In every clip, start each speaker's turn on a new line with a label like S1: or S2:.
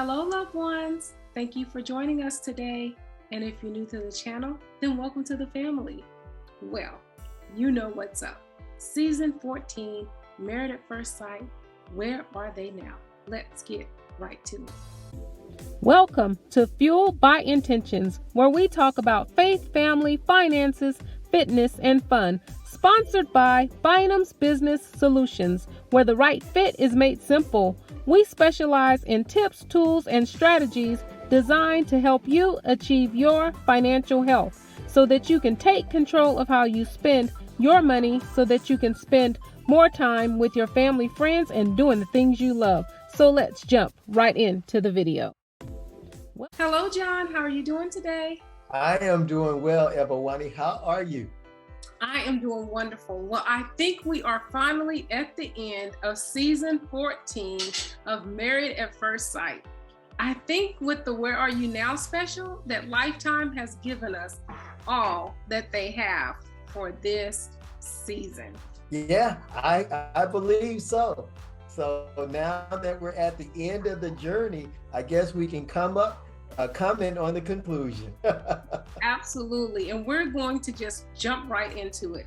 S1: Hello, loved ones. Thank you for joining us today. And if you're new to the channel, then welcome to the family. Well, you know what's up. Season 14, Married at First Sight. Where are they now? Let's get right to it.
S2: Welcome to Fueled by Intentions, where we talk about faith, family, finances, fitness, and fun. Sponsored by Bynum's Business Solutions, where the right fit is made simple. We specialize in tips, tools, and strategies designed to help you achieve your financial health so that you can take control of how you spend your money so that you can spend more time with your family, friends, and doing the things you love. So let's jump right into the video.
S1: Hello, John. How are you doing today?
S3: I am doing well, Evawani. How are you?
S1: I am doing wonderful. Well, I think we are finally at the end of season 14 of Married at First Sight. I think with the Where Are You Now special that Lifetime has given us all that they have for this season.
S3: Yeah, I believe so. So now that we're at the end of the journey, I guess we can comment on the conclusion.
S1: Absolutely. And we're going to just jump right into it.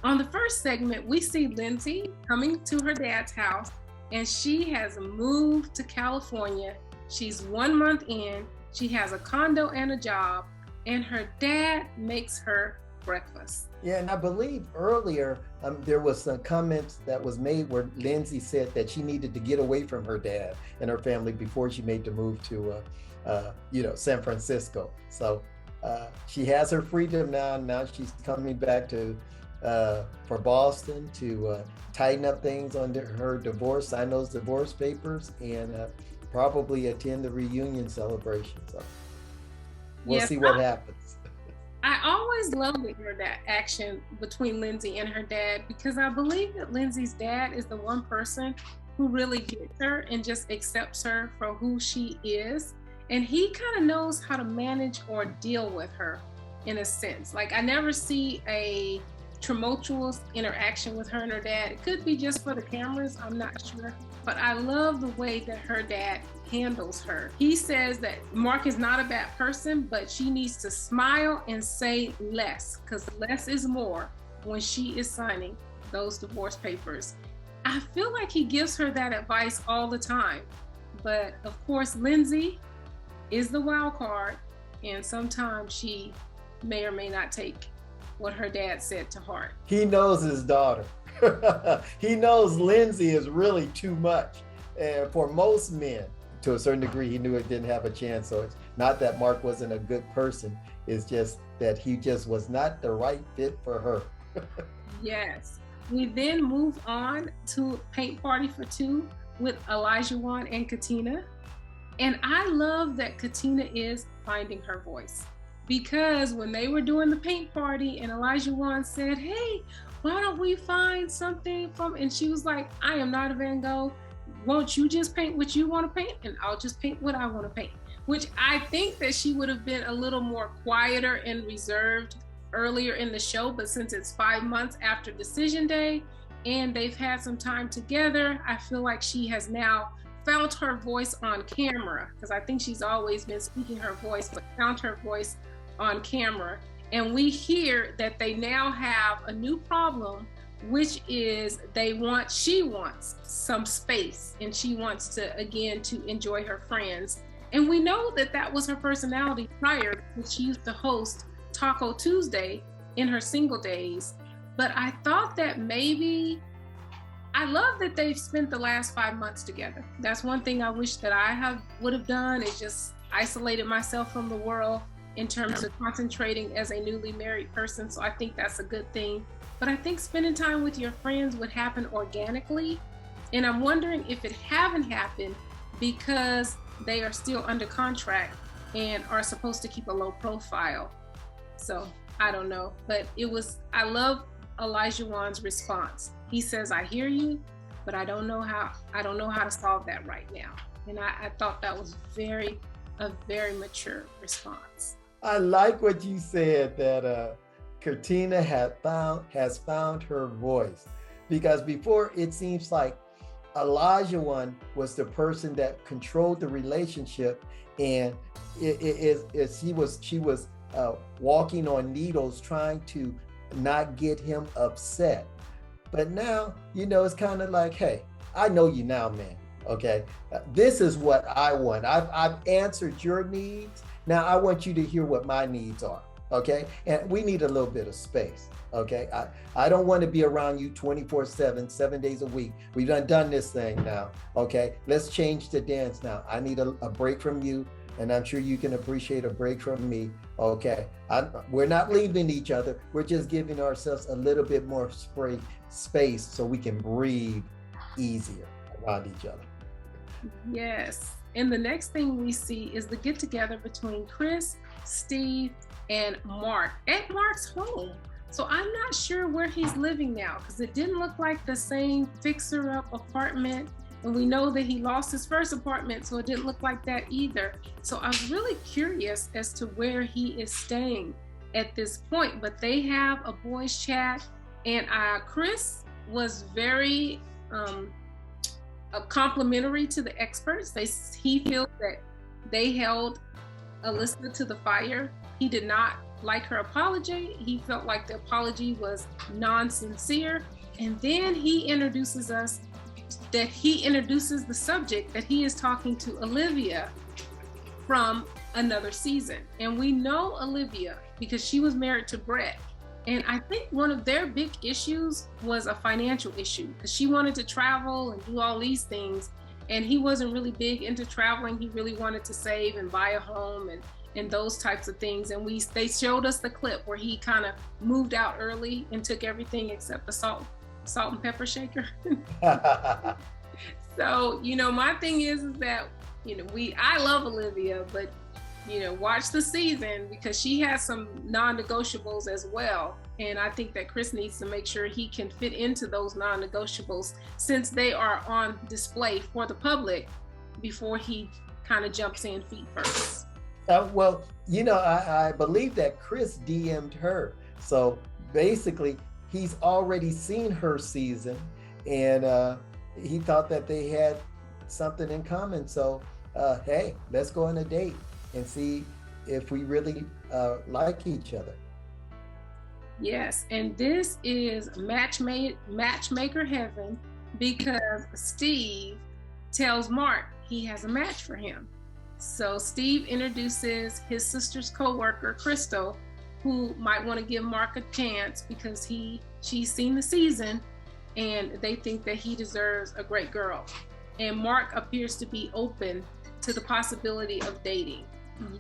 S1: On the first segment, we see Lindsey coming to her dad's house, and she has moved to California. She's 1 month in. She has a condo and a job, and her dad makes her breakfast.
S3: Yeah, and I believe earlier there was some comments that was made where Lindsey said that she needed to get away from her dad and her family before she made the move to San Francisco. So she has her freedom now. Now she's coming back for Boston to tighten up things on her divorce, sign those divorce papers, and probably attend the reunion celebration. So we'll see what happens.
S1: I always love the interaction between Lindsey and her dad, because I believe that Lindsey's dad is the one person who really gets her and just accepts her for who she is. And he kind of knows how to manage or deal with her in a sense. Like, I never see a tumultuous interaction with her and her dad. It could be just for the cameras, I'm not sure. But I love the way that her dad handles her. He says that Mark is not a bad person, but she needs to smile and say less, because less is more when she is signing those divorce papers. I feel like he gives her that advice all the time. But of course, Lindsey is the wild card, and sometimes she may or may not take what her dad said to heart.
S3: He knows his daughter. He knows Lindsey is really too much. And for most men, to a certain degree, he knew it didn't have a chance. So it's not that Mark wasn't a good person. It's just that he just was not the right fit for her.
S1: Yes. We then move on to Paint Party for Two with Olajuwon and Katina. And I love that Katina is finding her voice, because when they were doing the paint party and Olajuwon said, "Hey, why don't we find something from," and she was like, "I am not a Van Gogh. Won't you just paint what you want to paint, and I'll just paint what I want to paint," which I think that she would have been a little more quieter and reserved earlier in the show. But since it's 5 months after decision day and they've had some time together, I feel like she has now found her voice on camera, because I think she's always been speaking her voice, but found her voice on camera. And we hear that they now have a new problem, which is she wants some space, and she wants to enjoy her friends. And we know that was her personality prior, because she used to host Taco Tuesday in her single days. But I thought that maybe, I love that they've spent the last 5 months together. That's one thing I wish that I would have done, is just isolated myself from the world in terms of concentrating as a newly married person. So I think that's a good thing. But I think spending time with your friends would happen organically. And I'm wondering if it haven't happened because they are still under contract and are supposed to keep a low profile. So I don't know, but I love Olajuwon's response. He says, "I hear you, but I don't know how to solve that right now." And I thought that was a very mature response.
S3: I like what you said, that Katina has found her voice, because before it seems like Olajuwon was the person that controlled the relationship, and she was walking on needles trying to not get him upset. But now, it's kind of like, hey, I know you now, man. Okay, this is what I want. I've answered your needs. Now I want you to hear what my needs are. Okay, and we need a little bit of space. Okay, I don't want to be around you 24/7, 7 days a week. We've done this thing now. Okay, let's change the dance now. I need a break from you, and I'm sure you can appreciate a break from me. Okay, we're not leaving each other. We're just giving ourselves a little bit more space so we can breathe easier around each other.
S1: Yes, and the next thing we see is the get together between Chris, Steve, and Mark at Mark's home. So I'm not sure where he's living now, because it didn't look like the same fixer-up apartment. And we know that he lost his first apartment, so it didn't look like that either. So I was really curious as to where he is staying at this point. But they have a boys chat, and Chris was very complimentary to the experts. He feels that they held Alyssa to the fire. He did not like her apology. He felt like the apology was non-sincere. And then he introduces the subject that he is talking to Olivia from another season. And we know Olivia because she was married to Brett. And I think one of their big issues was a financial issue, because she wanted to travel and do all these things. And he wasn't really big into traveling. He really wanted to save and buy a home and those types of things. And they showed us the clip where he kind of moved out early and took everything except the salt and pepper shaker. So, my thing is that, I love Olivia, but, watch the season, because she has some non-negotiables as well. And I think that Chris needs to make sure he can fit into those non-negotiables, since they are on display for the public, before he kind of jumps in feet first.
S3: Well, I believe that Chris DM'd her. So basically, he's already seen her season, and he thought that they had something in common. So, hey, let's go on a date and see if we really like each other.
S1: Yes, and this is matchmaker heaven, because Steve tells Mark he has a match for him. So Steve introduces his sister's co-worker, Crystal, who might want to give Mark a chance because she's seen the season and they think that he deserves a great girl. And Mark appears to be open to the possibility of dating.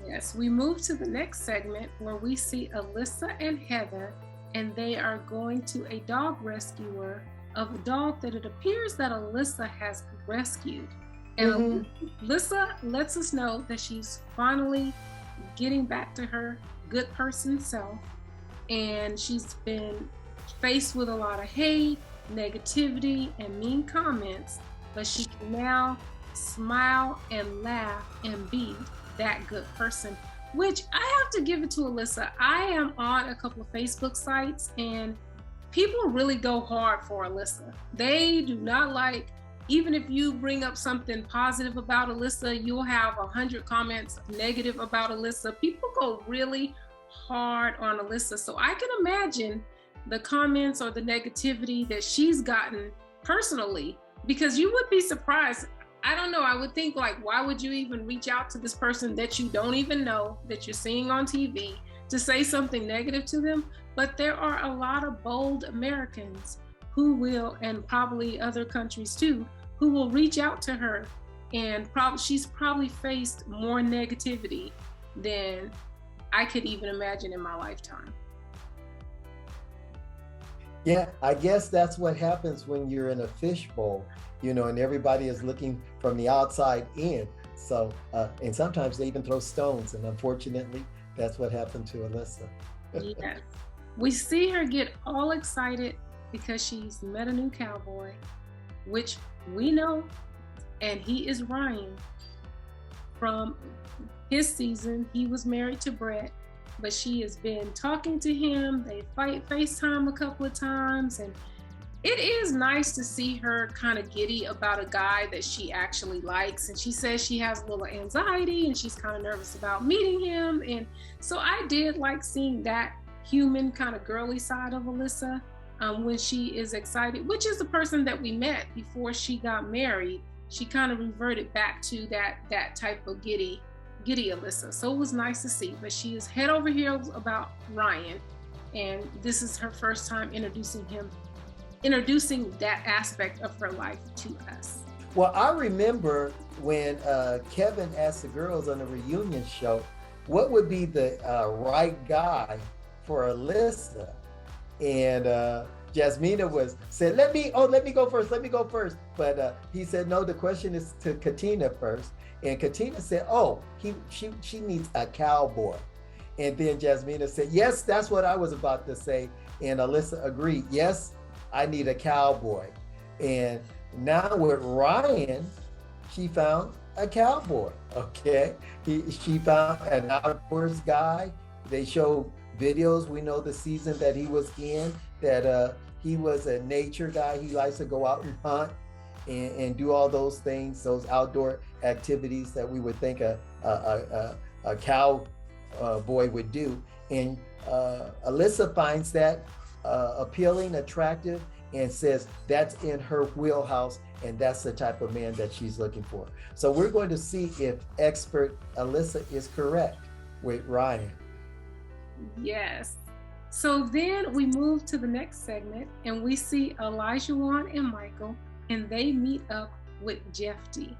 S1: Yes, we move to the next segment where we see Alyssa and Heather, and they are going to a dog rescuer of a dog that it appears that Alyssa has rescued. And Alyssa lets us know that she's finally getting back to her good person self. And she's been faced with a lot of hate, negativity, and mean comments, but she can now smile and laugh and be that good person, which I have to give it to Alyssa. I am on a couple of Facebook sites, and people really go hard for Alyssa. They do not like, even if you bring up something positive about Alyssa, you'll have 100 comments negative about Alyssa. People go really hard on Alyssa. So I can imagine the comments or the negativity that she's gotten personally, because you would be surprised. I don't know. I would think, like, why would you even reach out to this person that you don't even know, that you're seeing on TV, to say something negative to them? But there are a lot of bold Americans who will, and probably other countries too, who will reach out to her, and she's probably faced more negativity than I could even imagine in my lifetime.
S3: Yeah, I guess that's what happens when you're in a fishbowl, and everybody is looking from the outside in. So, and sometimes they even throw stones, and unfortunately, that's what happened to Alyssa.
S1: Yes. We see her get all excited because she's met a new cowboy, which we know, and he is Ryan. From his season, he was married to Brett, but she has been talking to him. They FaceTime a couple of times, and it is nice to see her kind of giddy about a guy that she actually likes. And she says she has a little anxiety and she's kind of nervous about meeting him. And so I did like seeing that human kind of girly side of Alyssa when she is excited, which is the person that we met before she got married. She kind of reverted back to that type of giddy Alyssa. So it was nice to see, but she is head over heels about Ryan. And this is her first time introducing that aspect of her life to us.
S3: Well, I remember when Kevin asked the girls on the reunion show, what would be the right guy for Alyssa? And Jasmina said, let me go first. But he said, no, the question is to Katina first. And Katina said, she needs a cowboy. And then Jasmina said, yes, that's what I was about to say. And Alyssa agreed, yes, I need a cowboy. And now with Ryan, she found a cowboy, okay? She found an outdoors guy. They showed videos. We know the season that he was in, that he was a nature guy. He likes to go out and hunt and do all those things, those outdoor activities that we would think a cow boy would do. And Alyssa finds that appealing, attractive, and says that's in her wheelhouse, and that's the type of man that she's looking for. So we're going to see if expert Alyssa is correct with Ryan.
S1: Yes. So then we move to the next segment, and we see Olajuwon and Michael, and they meet up with Jeffy.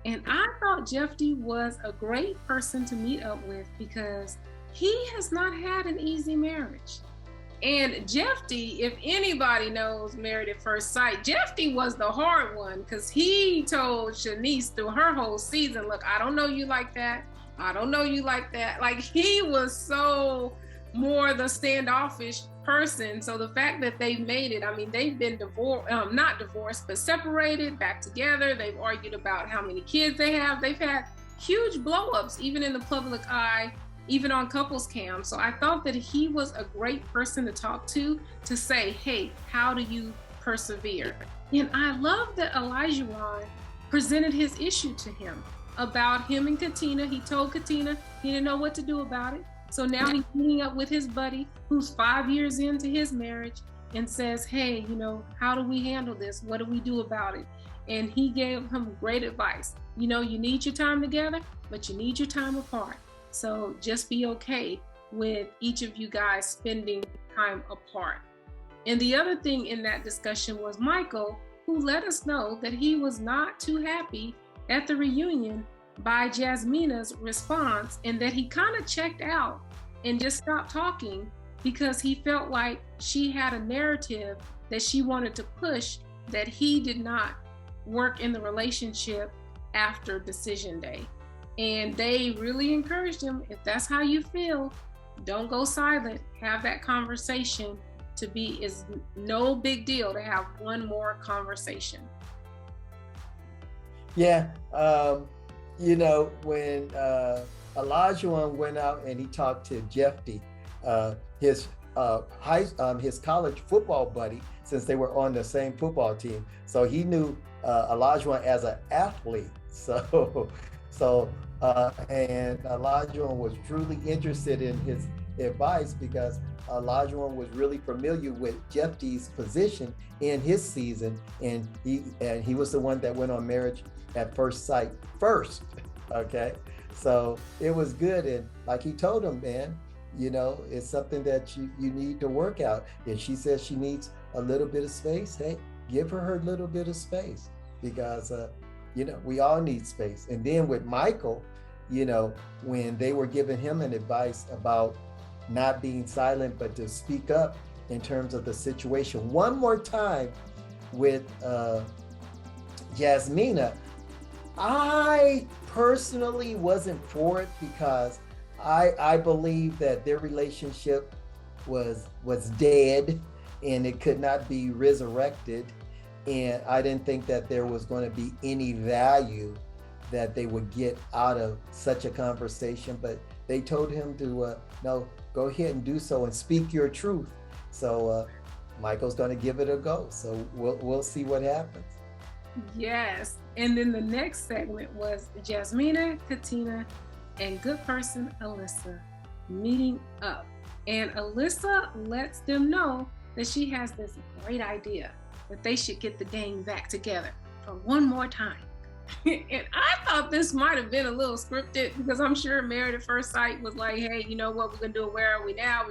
S1: And I thought Jeffy was a great person to meet up with because he has not had an easy marriage. And Jeffy, if anybody knows Married at First Sight, Jeffy was the hard one because he told Shanice through her whole season, look, I don't know you like that. I don't know you like that. Like, he was so more the standoffish person. So the fact that they made it, I mean, they've been not divorced, but separated, back together. They've argued about how many kids they have. They've had huge blow-ups, even in the public eye, even on couples cam. So I thought that he was a great person to talk to say, hey, how do you persevere? And I love that Olajuwon presented his issue to him about him and Katina. He told Katina he didn't know what to do about it. So now he's meeting up with his buddy who's 5 years into his marriage and says, hey, how do we handle this? What do we do about it? And he gave him great advice. You need your time together, but you need your time apart. So just be okay with each of you guys spending time apart. And the other thing in that discussion was Michael, who let us know that he was not too happy at the reunion by Jasmina's response, and that he kind of checked out and just stopped talking because he felt like she had a narrative that she wanted to push that he did not work in the relationship after decision day. And they really encouraged him, if that's how you feel, don't go silent, have that conversation. It's no big deal to have one more conversation.
S3: Yeah, when Olajuwon went out and he talked to Jeffy, his college football buddy, since they were on the same football team, so he knew Olajuwon as an athlete. And Olajuwon was truly interested in his advice because Olajuwon was really familiar with Jeffy's position in his season, and he was the one that went on Marriage at First Sight first. Okay, so it was good, and like he told him, man, it's something that you need to work out. If she says she needs a little bit of space, hey, give her little bit of space, because we all need space. And then with Michael, when they were giving him an advice about not being silent, but to speak up in terms of the situation one more time with Jasmina, I personally wasn't for it because I believe that their relationship was dead and it could not be resurrected. And I didn't think that there was going to be any value that they would get out of such a conversation, but they told him to no, go ahead and do so and speak your truth. So Michael's going to give it a go. So we'll see what happens.
S1: Yes. And then the next segment was Jasmina, Katina, and good person Alyssa meeting up. And Alyssa lets them know that she has this great idea that they should get the gang back together for one more time. And I thought this might have been a little scripted, because I'm sure Married at First Sight was like, hey, you know what, we're gonna do it, where are we now?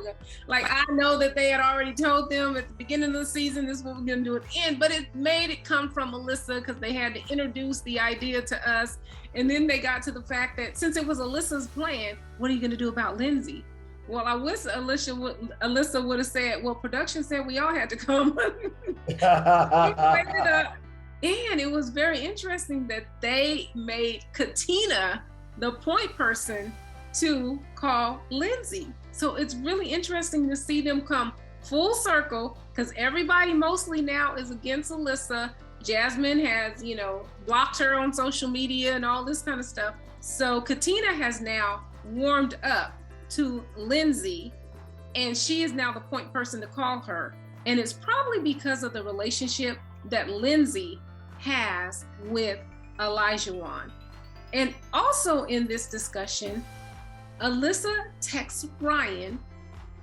S1: Like, I know that they had already told them at the beginning of the season, this is what we're gonna do at the end, but it made it come from Alyssa, because they had to introduce the idea to us. And then they got to the fact that since it was Alyssa's plan, what are you gonna do about Lindsey? Well, I wish Alyssa would have said, well, production said we all had to come. And it was very interesting that they made Katina the point person to call Lindsey. So it's really interesting to see them come full circle, because everybody mostly now is against Alyssa. Jasmine has, blocked her on social media and all this kind of stuff. So Katina has now warmed up to Lindsey, and she is now the point person to call her. And it's probably because of the relationship that Lindsey has with Olajuwon. And also in this discussion, Alyssa texts Ryan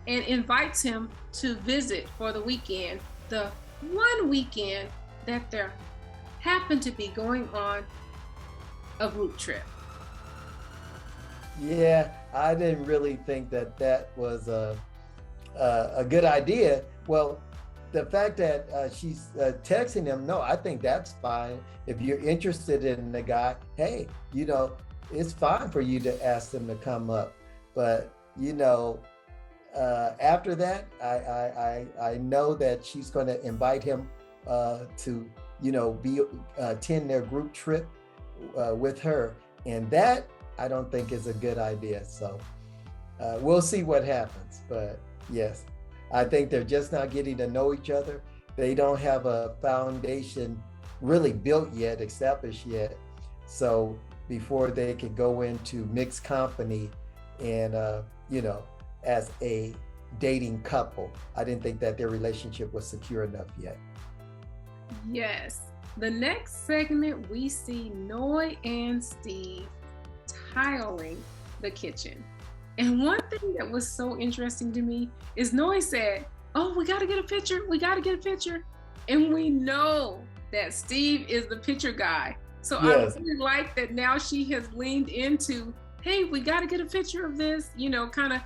S1: and invites him to visit for the weekend, the one weekend that there happened to be going on a group trip.
S3: Yeah, I didn't really think that was a good idea. Well, the fact that she's texting him, no, I think that's fine. If you're interested in the guy, hey, it's fine for you to ask them to come up. But, after that, I know that she's going to invite him to, attend their group trip with her. And that, I don't think is a good idea. So we'll see what happens. But yes, I think they're just not getting to know each other. They don't have a foundation really built yet, established yet. So before they can go into mixed company and, as a dating couple, I didn't think that their relationship was secure enough yet.
S1: Yes. The next segment, we see Noi and Steve tiling the kitchen. And one thing that was so interesting to me is Noi said, oh, we got to get a picture. We got to get a picture. And we know that Steve is the picture guy. So yes. I really like that now she has leaned into, hey, we got to get a picture of this, kind of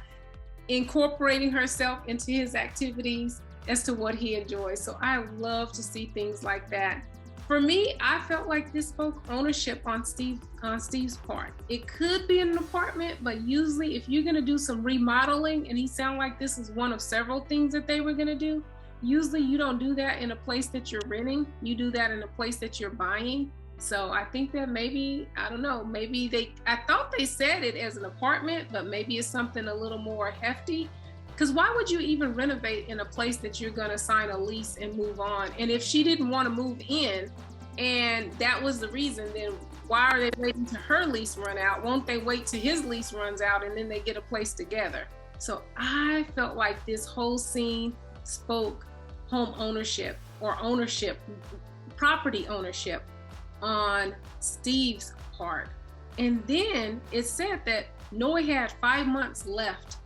S1: incorporating herself into his activities as to what he enjoys. So I love to see things like that. For me, I felt like this spoke ownership on Steve's part. It could be in an apartment, but usually if you're gonna do some remodeling, and he sounded like this is one of several things that they were gonna do, usually you don't do that in a place that you're renting, you do that in a place that you're buying. So I think that maybe, I don't know, I thought they said it as an apartment, but maybe it's something a little more hefty. Because why would you even renovate in a place that you're going to sign a lease and move on? And if she didn't want to move in and that was the reason, then why are they waiting till her lease run out? Won't they wait till his lease runs out and then they get a place together? So I felt like this whole scene spoke home ownership or ownership, property ownership on Steve's part. And then it said that Noi had 5 months left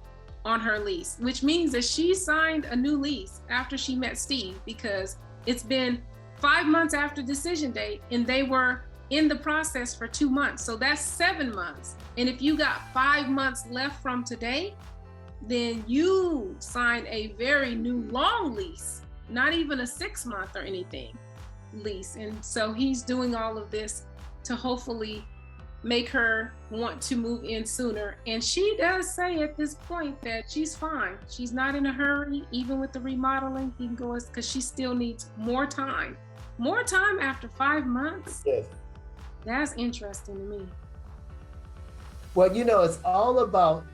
S1: on her lease, which means that she signed a new lease after she met Steve, because it's been 5 months after decision date and they were in the process for 2 months. So that's 7 months. And if you got 5 months left from today, then you signed a very new long lease, not even a 6 month or anything lease. And so he's doing all of this to hopefully make her want to move in sooner. And she does say at this point that she's fine. She's not in a hurry, even with the remodeling. He can go, because she still needs more time. More time after 5 months?
S3: Yes.
S1: That's interesting to me.
S3: Well, it's all about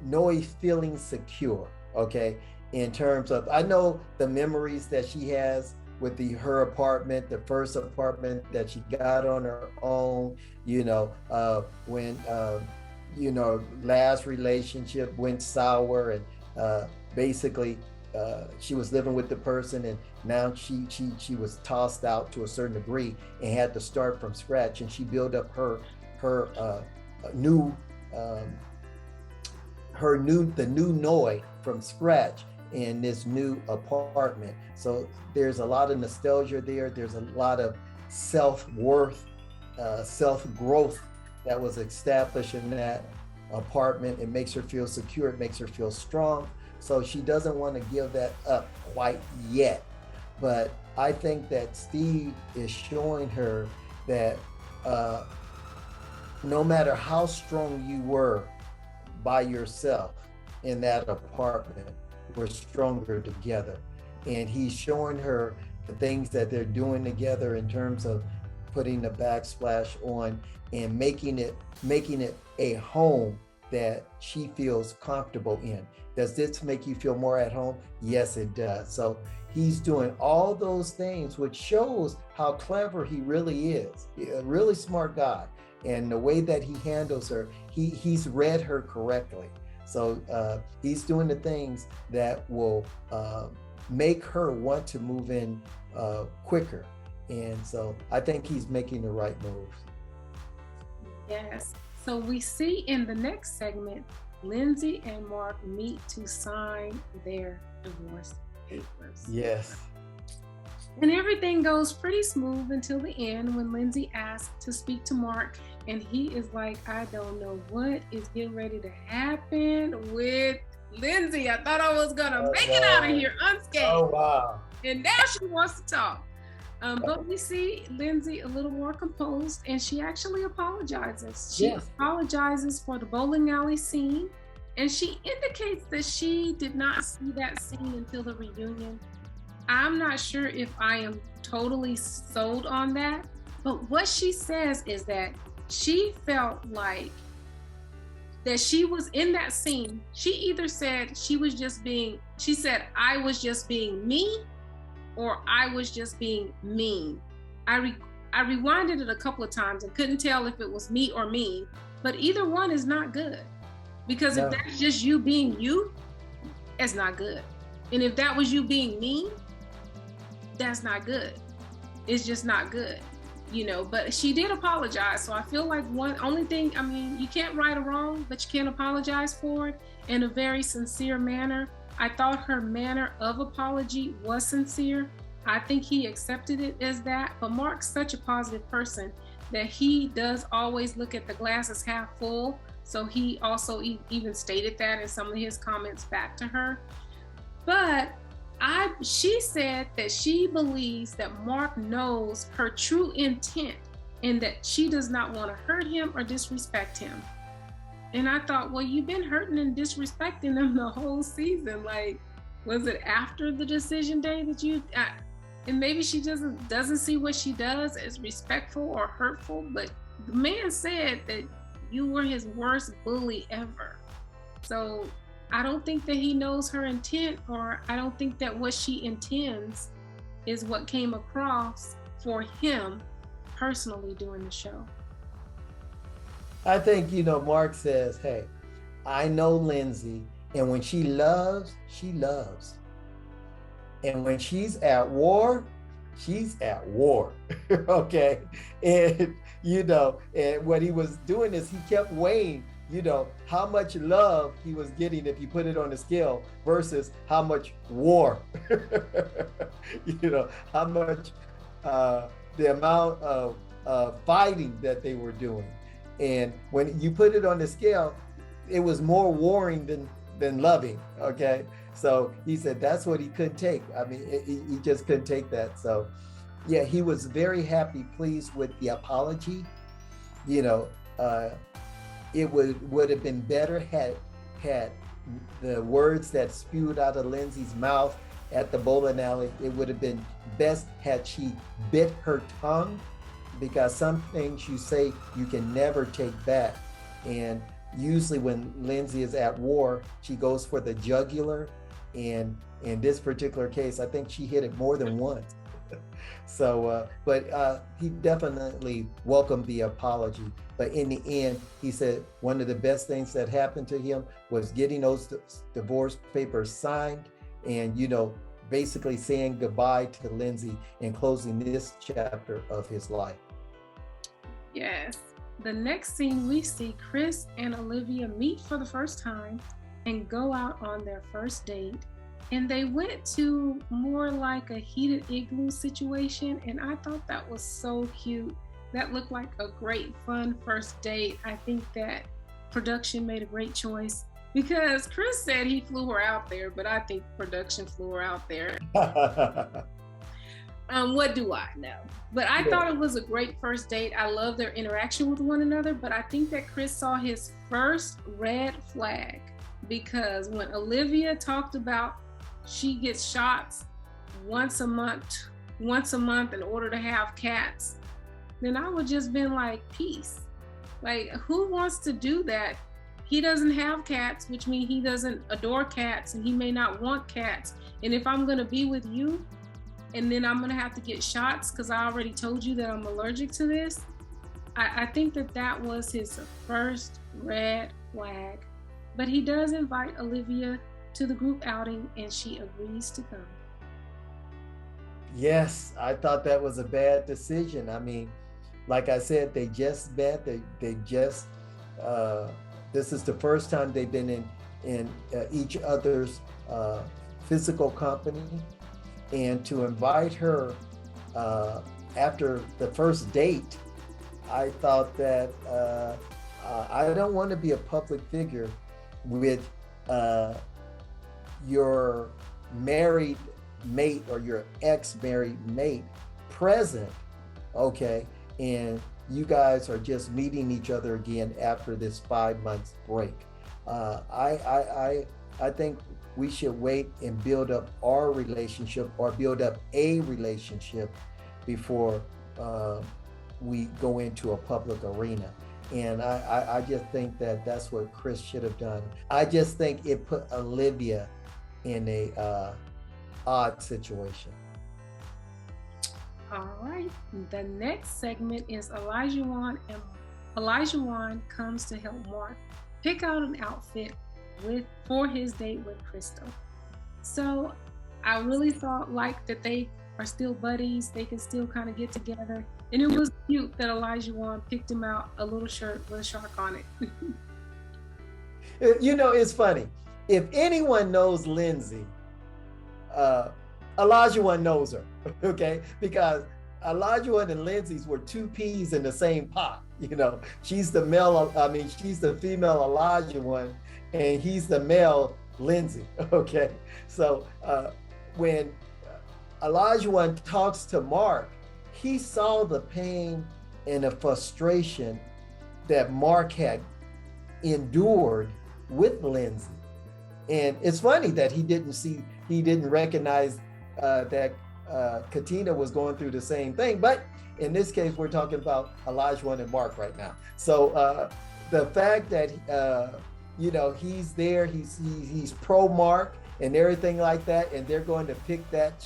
S3: Noi feeling secure, okay? In terms of, I know the memories that she has with her apartment, the first apartment that she got on her own, when, last relationship went sour and basically she was living with the person, and now she was tossed out to a certain degree and had to start from scratch, and she built up her new the new Noi from scratch in this new apartment. So there's a lot of nostalgia there. There's a lot of self-worth, self-growth that was established in that apartment. It makes her feel secure. It makes her feel strong. So she doesn't want to give that up quite yet. But I think that Steve is showing her that no matter how strong you were by yourself in that apartment, we're stronger together. And he's showing her the things that they're doing together in terms of putting the backsplash on and making it a home that she feels comfortable in. Does this make you feel more at home? Yes, it does. So he's doing all those things, which shows how clever he really is. A really smart guy. And the way that he handles her, he's read her correctly. So he's doing the things that will make her want to move in quicker. And so I think he's making the right moves.
S1: Yes. So we see in the next segment, Lindsey and Mark meet to sign their divorce papers.
S3: Yes.
S1: And everything goes pretty smooth until the end when Lindsey asks to speak to Mark, and he is like, I don't know what is getting ready to happen with Lindsey. I thought I was gonna make it out of here unscathed.
S3: Oh, wow.
S1: And now she wants to talk. But we see Lindsey a little more composed, and she actually apologizes. She apologizes for the bowling alley scene, and she indicates that she did not see that scene until the reunion. I'm not sure if I am totally sold on that, but what she says is that she felt like that she was in that scene. She either said she said, I was just being me, or I was just being mean. I rewinded it a couple of times and couldn't tell if it was me or mean, but either one is not good. Because if that's just you being you, it's not good. And if that was you being mean, that's not good. It's just not good, but she did apologize. So I feel like only thing, you can't right a wrong, but you can apologize for it in a very sincere manner. I thought her manner of apology was sincere. I think he accepted it as that, but Mark's such a positive person that he does always look at the glass as half full. So he also even stated that in some of his comments back to her. But she said that she believes that Mark knows her true intent and that she does not want to hurt him or disrespect him. And I thought, well, you've been hurting and disrespecting them the whole season. Like, was it after the decision day that and maybe she doesn't see what she does as respectful or hurtful, but the man said that you were his worst bully ever. So I don't think that he knows her intent, or I don't think that what she intends is what came across for him personally during the show.
S3: I think, Mark says, hey, I know Lindsey, and when she loves, she loves. And when she's at war, she's at war. Okay. And, and what he was doing is he kept weighing, how much love he was getting if you put it on the scale versus how much war, how much the amount of fighting that they were doing. And when you put it on the scale, it was more warring than loving, okay? So he said that's what he couldn't take. He just couldn't take that. So yeah, he was very happy, pleased with the apology. It would have been better had the words that spewed out of Lindsey's mouth at the bowling alley, it would have been best had she bit her tongue, because some things you say you can never take back. And usually when Lindsey is at war, she goes for the jugular. And in this particular case, I think she hit it more than once. So, but he definitely welcomed the apology. But in the end, he said one of the best things that happened to him was getting those divorce papers signed and, basically saying goodbye to Lindsey and closing this chapter of his life.
S1: Yes. The next scene, we see Chris and Olivia meet for the first time and go out on their first date. And they went to more like a heated igloo situation. And I thought that was so cute. That looked like a great, fun first date. I think that production made a great choice because Chris said he flew her out there, but I think production flew her out there. What do I know? But I thought it was a great first date. I love their interaction with one another, but I think that Chris saw his first red flag because when Olivia talked about she gets shots once a month in order to have cats, then I would just been like, peace. Like, who wants to do that? He doesn't have cats, which means he doesn't adore cats and he may not want cats. And if I'm gonna be with you and then I'm gonna have to get shots because I already told you that I'm allergic to this, I think that was his first red flag. But he does invite Olivia to the group outing and she agrees to come.
S3: Yes, I thought that was a bad decision. I mean, like I said, they just met. They just this is the first time they've been in each other's physical company, and to invite her after the first date, I thought that I don't want to be a public figure with your married mate or your ex-married mate present, okay, and you guys are just meeting each other again after this 5 months break. I think we should wait and build up our relationship or build up a relationship before we go into a public arena. And I just think that that's what Chris should have done. I just think it put Olivia in a odd situation.
S1: All right, the next segment is Olajuwon, and Olajuwon comes to help Mark pick out an outfit for his date with Crystal. So I really thought like that they are still buddies, they can still kind of get together. And it was cute that Olajuwon picked him out a little shirt with a shark on it.
S3: It's funny. If anyone knows Lindsey, Olajuwon knows her, okay? Because Olajuwon and Lindsey's were two peas in the same pot. She's the female Olajuwon, and he's the male Lindsey, okay? So when Olajuwon talks to Mark, he saw the pain and the frustration that Mark had endured with Lindsey. And it's funny that he didn't recognize that Katina was going through the same thing. But in this case, we're talking about Olajuwon and Mark right now. So the fact that he's there, he's pro Mark and everything like that, and they're going to pick up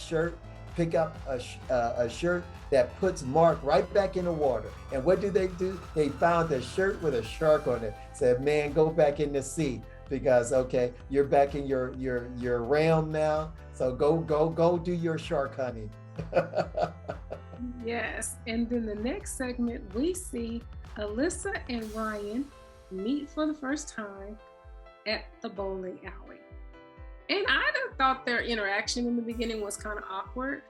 S3: a shirt that puts Mark right back in the water. And what do? They found a shirt with a shark on it. Said, man, go back in the sea because okay, you're back in your realm now. So go do your shark hunting.
S1: Yes, and then the next segment we see Alyssa and Ryan meet for the first time at the bowling alley. And I thought their interaction in the beginning was kind of awkward.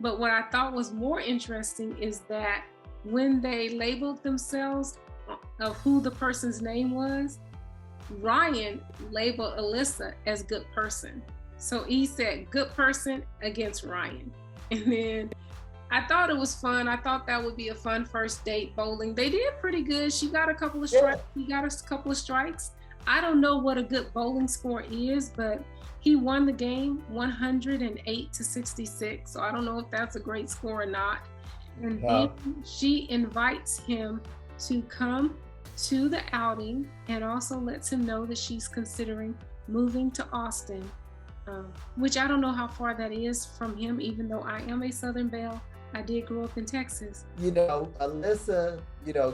S1: But what I thought was more interesting is that when they labeled themselves of who the person's name was, Ryan labeled Alyssa as good person. So he said good person against Ryan. And then I thought it was fun. I thought that would be a fun first date bowling. They did pretty good. She got a couple of strikes. He got a couple of strikes. I don't know what a good bowling score is, but he won the game 108-66. So I don't know if that's a great score or not. And then she invites him to come to the outing and also lets him know that she's considering moving to Austin, which I don't know how far that is from him, even though I am a Southern Belle. I did grow up in Texas.
S3: Alyssa,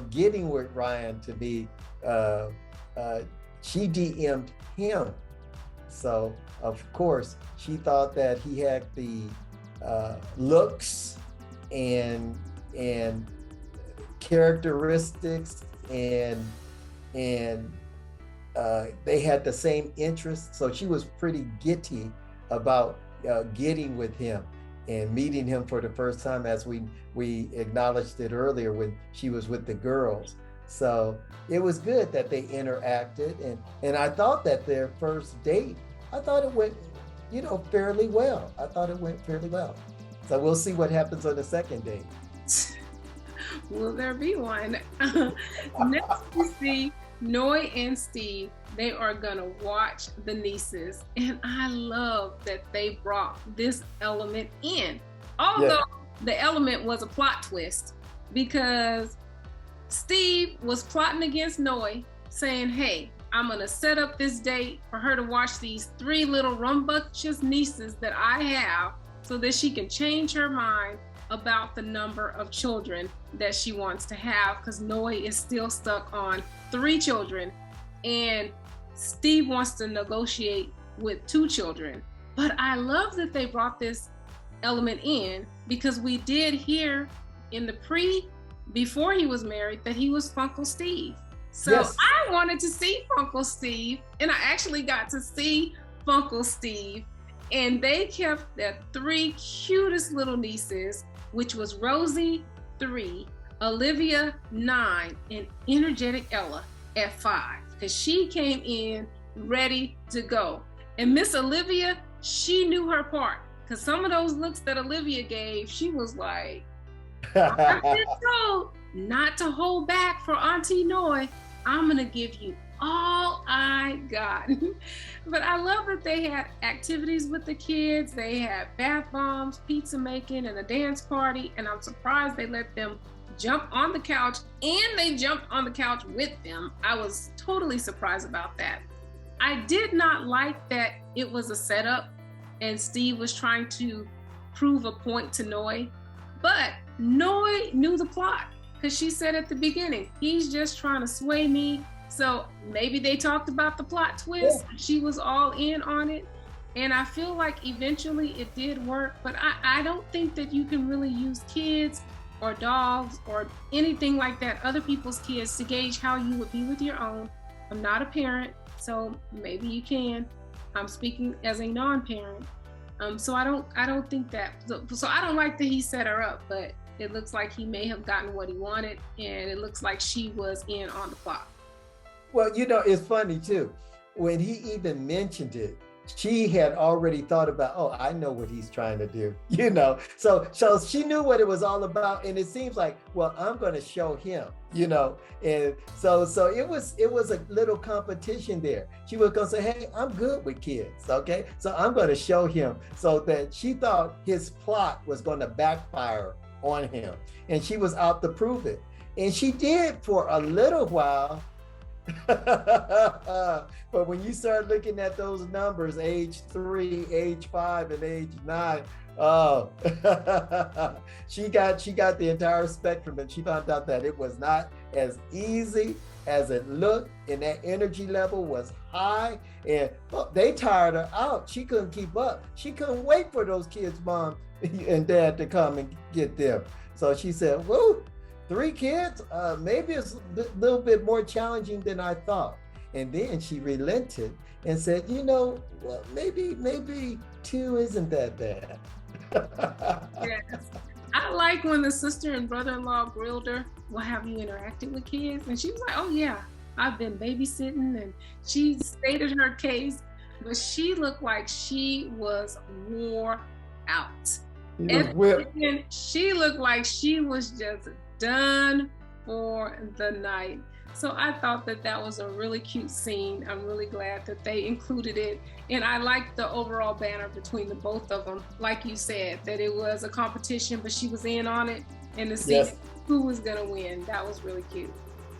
S3: getting with Ryan to be, she DM'd him So of course she thought that he had the looks and characteristics and they had the same interests. So she was pretty giddy about getting with him and meeting him for the first time, as we acknowledged it earlier when she was with the girls. So it was good that they interacted, and I thought that their first date, I thought it went, fairly well. I thought it went fairly well. So we'll see what happens on the second date.
S1: Will there be one? Next we see Noi and Steve. They are gonna watch the nieces, and I love that they brought this element in. Although the element was a plot twist, because Steve was plotting against Noi, saying, hey, I'm gonna set up this date for her to watch these 3 little rambunctious nieces that I have, so that she can change her mind about the number of children that she wants to have, because Noi is still stuck on 3 children, and Steve wants to negotiate with 2 children. But I love that they brought this element in, because we did hear in the before he was married, that he was Funkle Steve. So yes. I wanted to see Funkle Steve, and I actually got to see Funkle Steve, and they kept their 3 cutest little nieces, which was Rosie 3, Olivia 9, and energetic Ella at 5, because she came in ready to go. And Miss Olivia, she knew her part, because some of those looks that Olivia gave, she was like, I've been told not to hold back for Auntie Noi. I'm gonna give you all I got. But I love that they had activities with the kids. They had bath bombs, pizza making, and a dance party. And I'm surprised they let them jump on the couch, and they jumped on the couch with them. I was totally surprised about that. I did not like that it was a setup and Steve was trying to prove a point to Noi, but Noi knew the plot, because she said at the beginning, he's just trying to sway me. So maybe they talked about the plot twist. Yeah. She was all in on it. And I feel like eventually it did work, but I don't think that you can really use kids or dogs or anything like that, other people's kids, to gauge how you would be with your own. I'm not a parent, so maybe you can. I'm speaking as a non-parent. So I don't think that, so I don't like that he set her up, but it looks like he may have gotten what he wanted, and it looks like she was in on the plot.
S3: Well, it's funny too. When he even mentioned it, she had already thought about, oh, I know what he's trying to do, So she knew what it was all about, and it seems like, well, I'm going to show him, And so it was a little competition there. She was going to say, hey, I'm good with kids, okay? So I'm going to show him, so that she thought his plot was going to backfire on him, and she was out to prove it, and she did for a little while. But when you start looking at those numbers, age 3, age 5, and age 9, oh, she got the entire spectrum, and she found out that it was not as easy as it looked, and that energy level was high, and they tired her out. She couldn't keep up. She couldn't wait for those kids' mom and dad to come and get them. So she said, whoa, 3 kids? Maybe it's a little bit more challenging than I thought. And then she relented and said, well, maybe 2 isn't that bad.
S1: Yes. I like when the sister and brother-in-law grilled her, well, have you interacted with kids? And she was like, oh yeah, I've been babysitting. And she stated her case, but she looked like she was wore out. And she looked like she was just done for the night. So I thought that was a really cute scene. I'm really glad that they included it. And I liked the overall banner between the both of them. Like you said, that it was a competition, but she was in on it. And to see who was going to win, that was really cute.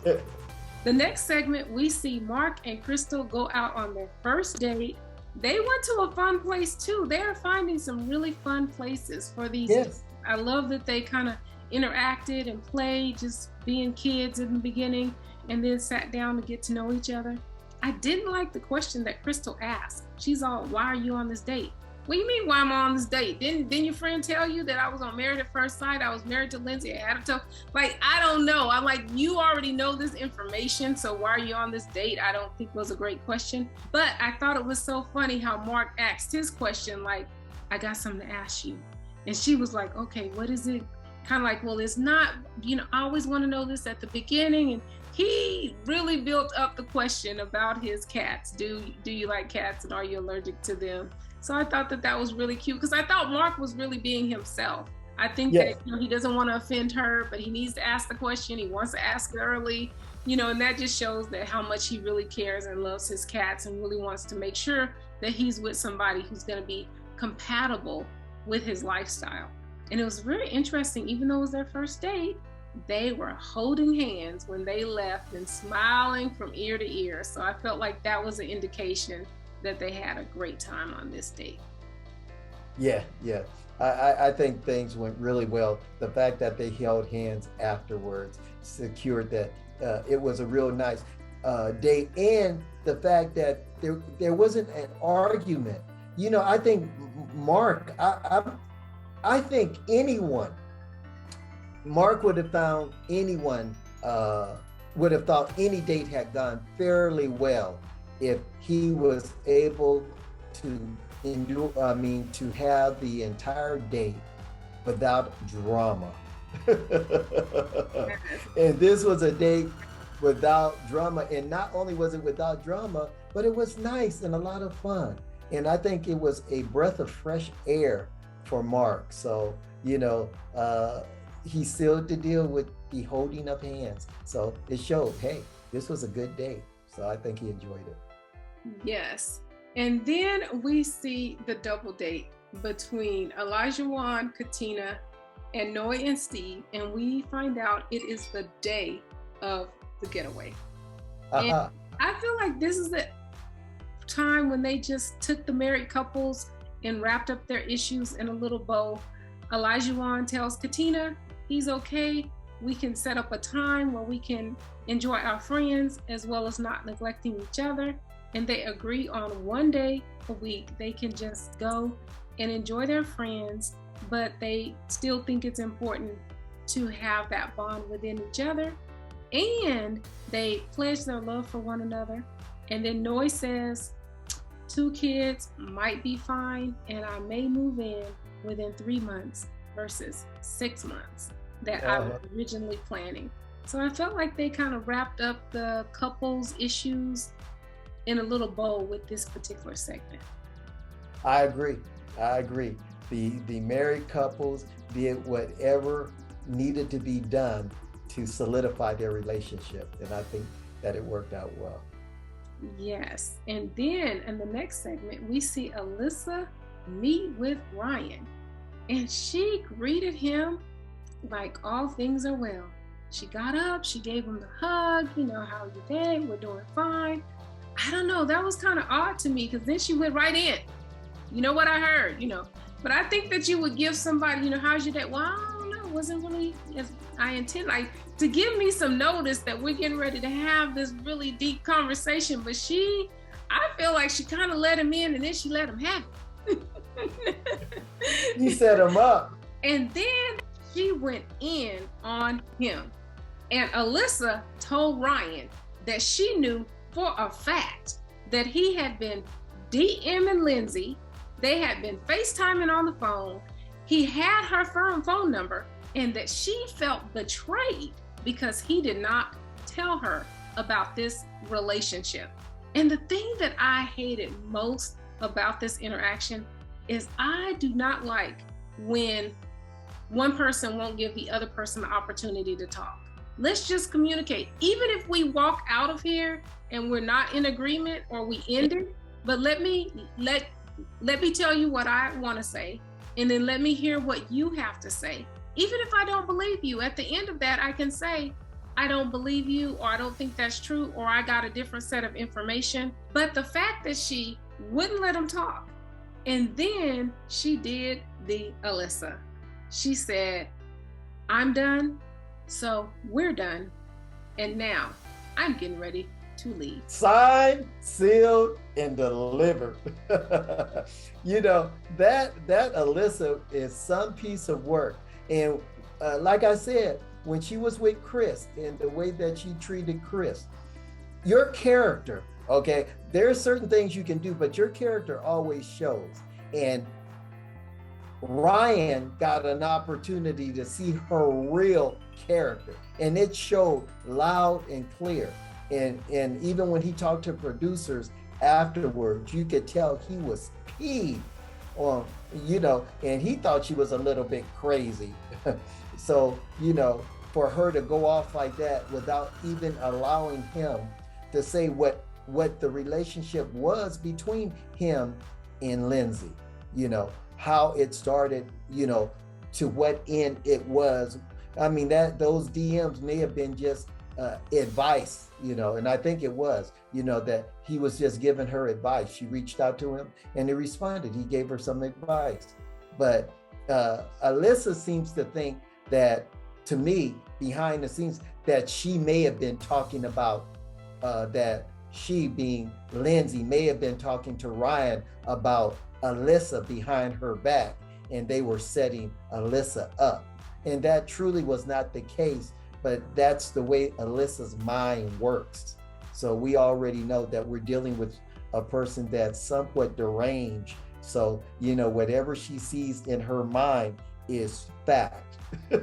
S1: The next segment, we see Mark and Crystal go out on their first date. They went to a fun place too. They're finding some really fun places for these. Yes. I love that they kind of interacted and played, just being kids in the beginning, and then sat down to get to know each other. I didn't like the question that Crystal asked. She's all, why are you on this date? What do you mean, why am I on this date? Didn't your friend tell you that I was on Married at First Sight? I was married to Lindsey. I had to tell. Like, I don't know. I'm like, you already know this information, so why are you on this date? I don't think was a great question. But I thought it was so funny how Mark asked his question, like, I got something to ask you. And she was like, okay, what is it? Kind of like, well, it's not, I always want to know this at the beginning. And he really built up the question about his cats. Do you like cats, and are you allergic to them? So I thought that was really cute, because I thought Mark was really being himself. I think that he doesn't want to offend her, but he needs to ask the question. He wants to ask it early, and that just shows that how much he really cares and loves his cats, and really wants to make sure that he's with somebody who's going to be compatible with his lifestyle. And it was very interesting, even though it was their first date, they were holding hands when they left and smiling from ear to ear. So I felt like that was an indication that they had a great time on this date.
S3: Yeah. I think things went really well. The fact that they held hands afterwards secured that it was a real nice date, and the fact that there wasn't an argument. I think Mark, I think Mark would have found anyone, would have thought any date had gone fairly well if he was able to to have the entire date without drama. And this was a date without drama. And not only was it without drama, but it was nice and a lot of fun. And I think it was a breath of fresh air for Mark. So, he still had to deal with the holding of hands. So it showed, hey, this was a good day. So I think he enjoyed it.
S1: Yes. And then we see the double date between Olajuwon, Katina, and Noe and Steve. And we find out it is the day of the getaway. And I feel like this is the time when they just took the married couples and wrapped up their issues in a little bow. Olajuwon tells Katina he's okay. We can set up a time where we can enjoy our friends as well as not neglecting each other. And they agree on one day a week they can just go and enjoy their friends, but they still think it's important to have that bond within each other. And they pledge their love for one another. And then Noe says, 2 kids might be fine, and I may move in within 3 months versus 6 months that I was originally planning. So I felt like they kind of wrapped up the couple's issues in a little bow with this particular segment.
S3: I agree. The married couples did whatever needed to be done to solidify their relationship. And I think that it worked out well.
S1: Yes. And then in the next segment, we see Alyssa meet with Ryan. And she greeted him like all things are well. She got up, she gave him the hug, how are you day? We're doing fine. I don't know, that was kind of odd to me, because then she went right in. You know what I heard, But I think that you would give somebody, how's your day? Well, I don't know, it wasn't really as I intend, like, to give me some notice that we're getting ready to have this really deep conversation. But I feel like she kind of let him in, and then she let him have it.
S3: You set him up.
S1: And then she went in on him. And Alyssa told Ryan that she knew for a fact that he had been DMing Lindsey. They had been FaceTiming on the phone. He had her phone number, and that she felt betrayed because he did not tell her about this relationship. And the thing that I hated most about this interaction is I do not like when one person won't give the other person the opportunity to talk. Let's just communicate. Even if we walk out of here and we're not in agreement or we end it, but let me tell you what I want to say, and then let me hear what you have to say. Even if I don't believe you, at the end of that, I can say, I don't believe you, or I don't think that's true, or I got a different set of information. But the fact that she wouldn't let him talk, and then she did the Alyssa. She said, I'm done, so we're done. And now I'm getting ready to leave.
S3: Signed, sealed, and delivered. You know, that Alyssa is some piece of work. And like I said, when she was with Chris and the way that she treated Chris, your character, okay, there are certain things you can do, but your character always shows. And Ryan got an opportunity to see her real character, and it showed loud and clear. And even when he talked to producers afterwards, you could tell he was peeved on, you know, and he thought she was a little bit crazy. So, you know, for her to go off like that without even allowing him to say what the relationship was between him and Lindsey, you know, how it started, you know, to what end it was. I mean, that those DMs may have been just advice, you know, and I think it was, you know, that he was just giving her advice. She reached out to him and he responded. He gave her some advice. But Alyssa seems to think that, to me, behind the scenes, that she may have been talking about that she, being Lindsey, may have been talking to Ryan about Alyssa behind her back, and they were setting Alyssa up. And that truly was not the case, but that's the way Alyssa's mind works. So we already know that we're dealing with a person that's somewhat deranged. So, you know, whatever she sees in her mind is fact.
S1: I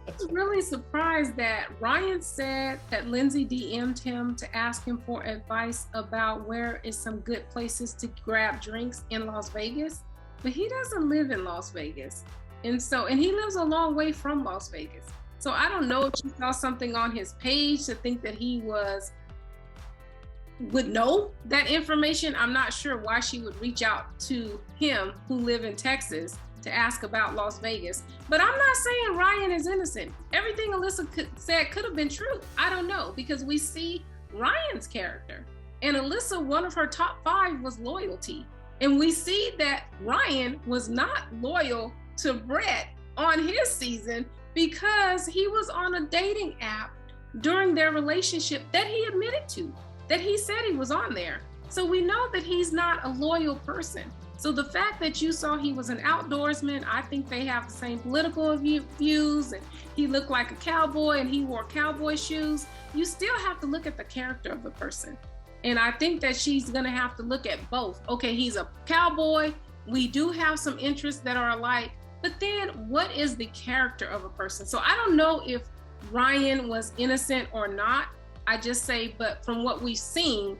S1: was really surprised that Ryan said that Lindsey DM'd him to ask him for advice about where is some good places to grab drinks in Las Vegas, but he doesn't live in Las Vegas. And he lives a long way from Las Vegas. So I don't know if she saw something on his page to think that he would know that information. I'm not sure why she would reach out to him, who live in Texas, to ask about Las Vegas. But I'm not saying Ryan is innocent. Everything Alyssa said could have been true. I don't know, because we see Ryan's character. And Alyssa, one of her top 5 was loyalty. And we see that Ryan was not loyal to Brett on his season because he was on a dating app during their relationship that he admitted to, that he said he was on there. So we know that he's not a loyal person. So the fact that you saw he was an outdoorsman, I think they have the same political views, and he looked like a cowboy and he wore cowboy shoes, you still have to look at the character of the person. And I think that she's gonna have to look at both. Okay, he's a cowboy, we do have some interests that are alike, but then what is the character of a person? So I don't know if Ryan was innocent or not. I just say, but from what we've seen,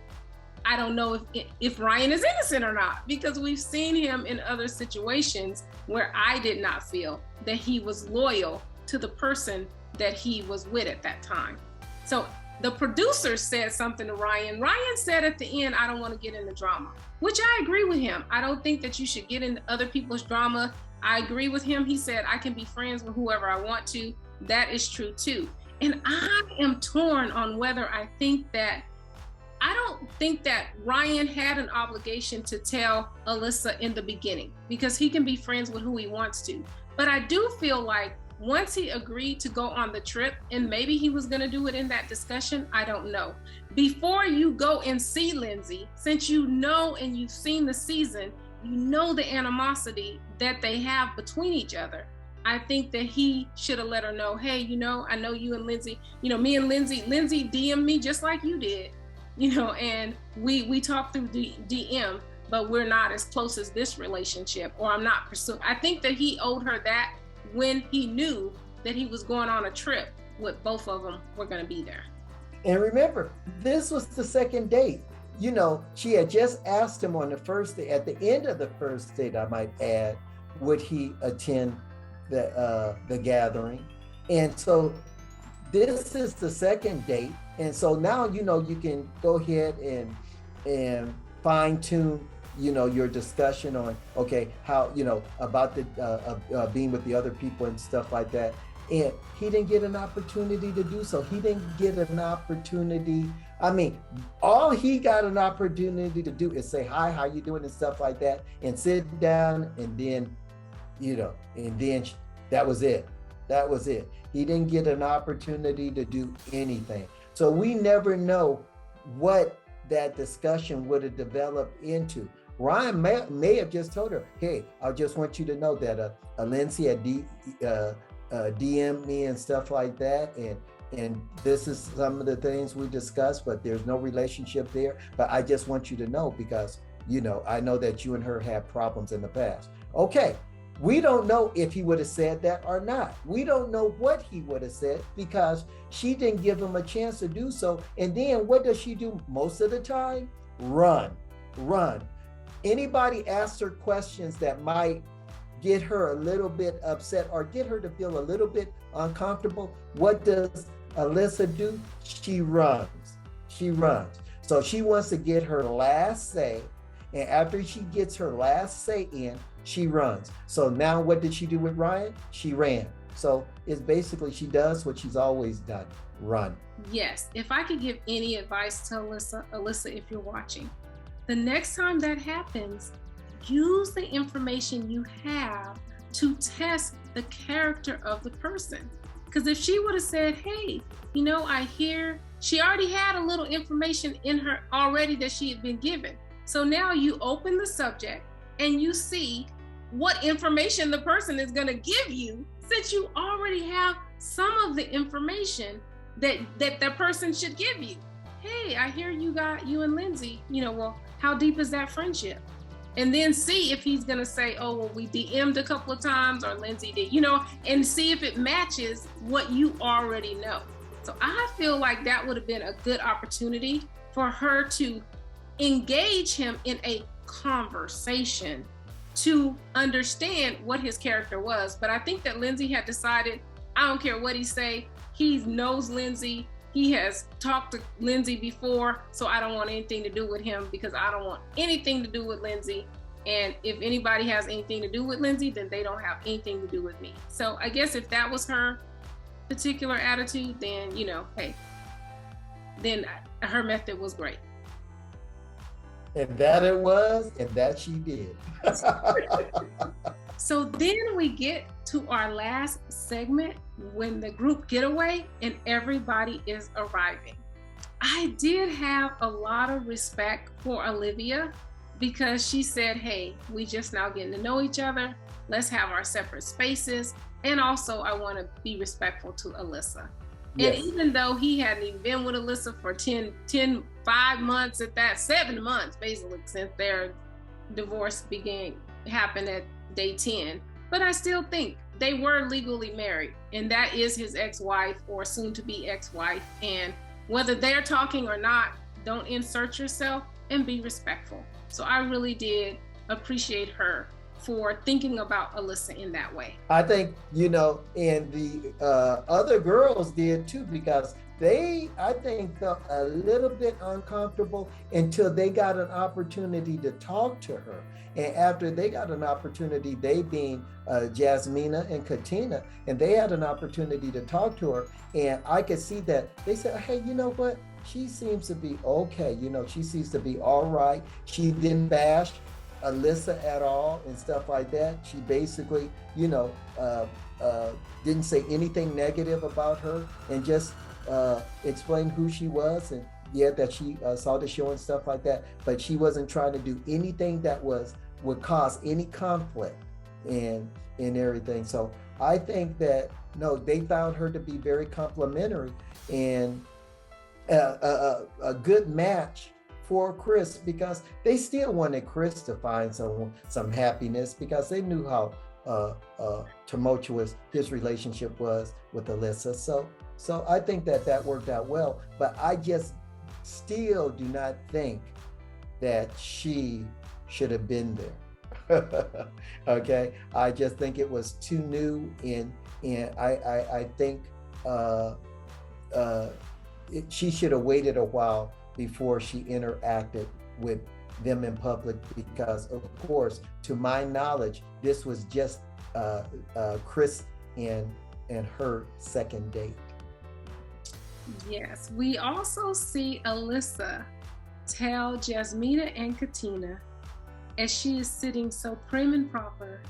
S1: I don't know if Ryan is innocent or not, because we've seen him in other situations where I did not feel that he was loyal to the person that he was with at that time. So the producer said something to Ryan. Ryan said at the end, I don't want to get into drama, which I agree with him. I don't think that you should get into other people's drama. I agree with him. He said, I can be friends with whoever I want to. That is true too. And I am torn on whether I don't think that Ryan had an obligation to tell Alyssa in the beginning, because he can be friends with who he wants to. But I do feel like once he agreed to go on the trip, and maybe he was going to do it in that discussion, I don't know. Before you go and see Lindsey, since you know and you've seen the season, you know the animosity that they have between each other. I think that he should have let her know, hey, you know, I know you and Lindsey, you know, me and Lindsey DM'd me just like you did. You know, and we talked through DM, but we're not as close as this relationship, or I'm not pursuing. I think that he owed her that when he knew that he was going on a trip with both of them were going to be there.
S3: And remember, this was the second date. You know, she had just asked him on the first day, at the end of the first date, I might add, would he attend the gathering? And so this is the second date. And so now, you know, you can go ahead and fine tune, you know, your discussion on, okay, how, you know, about the being with the other people and stuff like that. And he didn't get an opportunity to do so. He didn't get an opportunity. I mean, all he got an opportunity to do is say, hi, how you doing and stuff like that, and sit down, and then, you know, and then that was it. That was it. He didn't get an opportunity to do anything. So we never know what that discussion would have developed into. Ryan may have just told her, hey, I just want you to know that Lindsey had DM'd me and stuff like that. And this is some of the things we discussed, but there's no relationship there. But I just want you to know because, I know that you and her had problems in the past. Okay, we don't know if he would have said that or not. We don't know what he would have said because she didn't give him a chance to do so. And then what does she do most of the time? Run. Anybody asks her questions that might get her a little bit upset or get her to feel a little bit uncomfortable, what does Alyssa do? She runs. So she wants to get her last say. And after she gets her last say in, she runs. So now what did she do with Ryan? She ran. So it's basically she does what she's always done, run.
S1: Yes, if I could give any advice to Alyssa, if you're watching, the next time that happens, use the information you have to test the character of the person. Because if she would have said, hey, I hear, she already had a little information in her already that she had been given. So now you open the subject and you see what information the person is going to give you, since you already have some of the information that person should give you. Hey, I hear you and Lindsey, well, how deep is that friendship? And then see if he's going to say, oh, well, we DM'd a couple of times or Lindsey did, and see if it matches what you already know. So I feel like that would have been a good opportunity for her to engage him in a conversation to understand what his character was. But I think that Lindsey had decided, I don't care what he say, he knows Lindsey. He has talked to Lindsey before, so I don't want anything to do with him because I don't want anything to do with Lindsey. And if anybody has anything to do with Lindsey, then they don't have anything to do with me. So I guess if that was her particular attitude, then, hey, then her method was great.
S3: And that it was, and that she did.
S1: So then we get to our last segment when the group getaway and everybody is arriving. I did have a lot of respect for Olivia because she said, hey, we just now getting to know each other. Let's have our separate spaces. And also I want to be respectful to Alyssa. Yes. And even though he hadn't even been with Alyssa for 5 months at that, 7 months, basically, since their divorce happened at day 10. But I still think they were legally married, and that is his ex-wife or soon to be ex-wife. And whether they're talking or not, don't insert yourself and be respectful. So I really did appreciate her for thinking about Alyssa in that way.
S3: I think, and the other girls did too, because I think, felt a little bit uncomfortable until they got an opportunity to talk to her. And after they got an opportunity, they being Jasmina and Katina, and they had an opportunity to talk to her. And I could see that they said, hey, you know what? She seems to be okay. She seems to be all right. She didn't bash Alyssa at all and stuff like that. She basically, didn't say anything negative about her and just explained who she was and that she saw the show and stuff like that. But she wasn't trying to do anything that would cause any conflict and everything. So I think that they found her to be very complimentary and a good match for Chris, because they still wanted Chris to find some happiness, because they knew how tumultuous his relationship was with Alyssa. So I think that worked out well, but I just still do not think that she should have been there. Okay, I just think it was too new, and I think she should have waited a while before she interacted with them in public, because of course, to my knowledge, this was just Chris and her second date.
S1: Yes, we also see Alyssa tell Jasmina and Katina, as she is sitting so prim and proper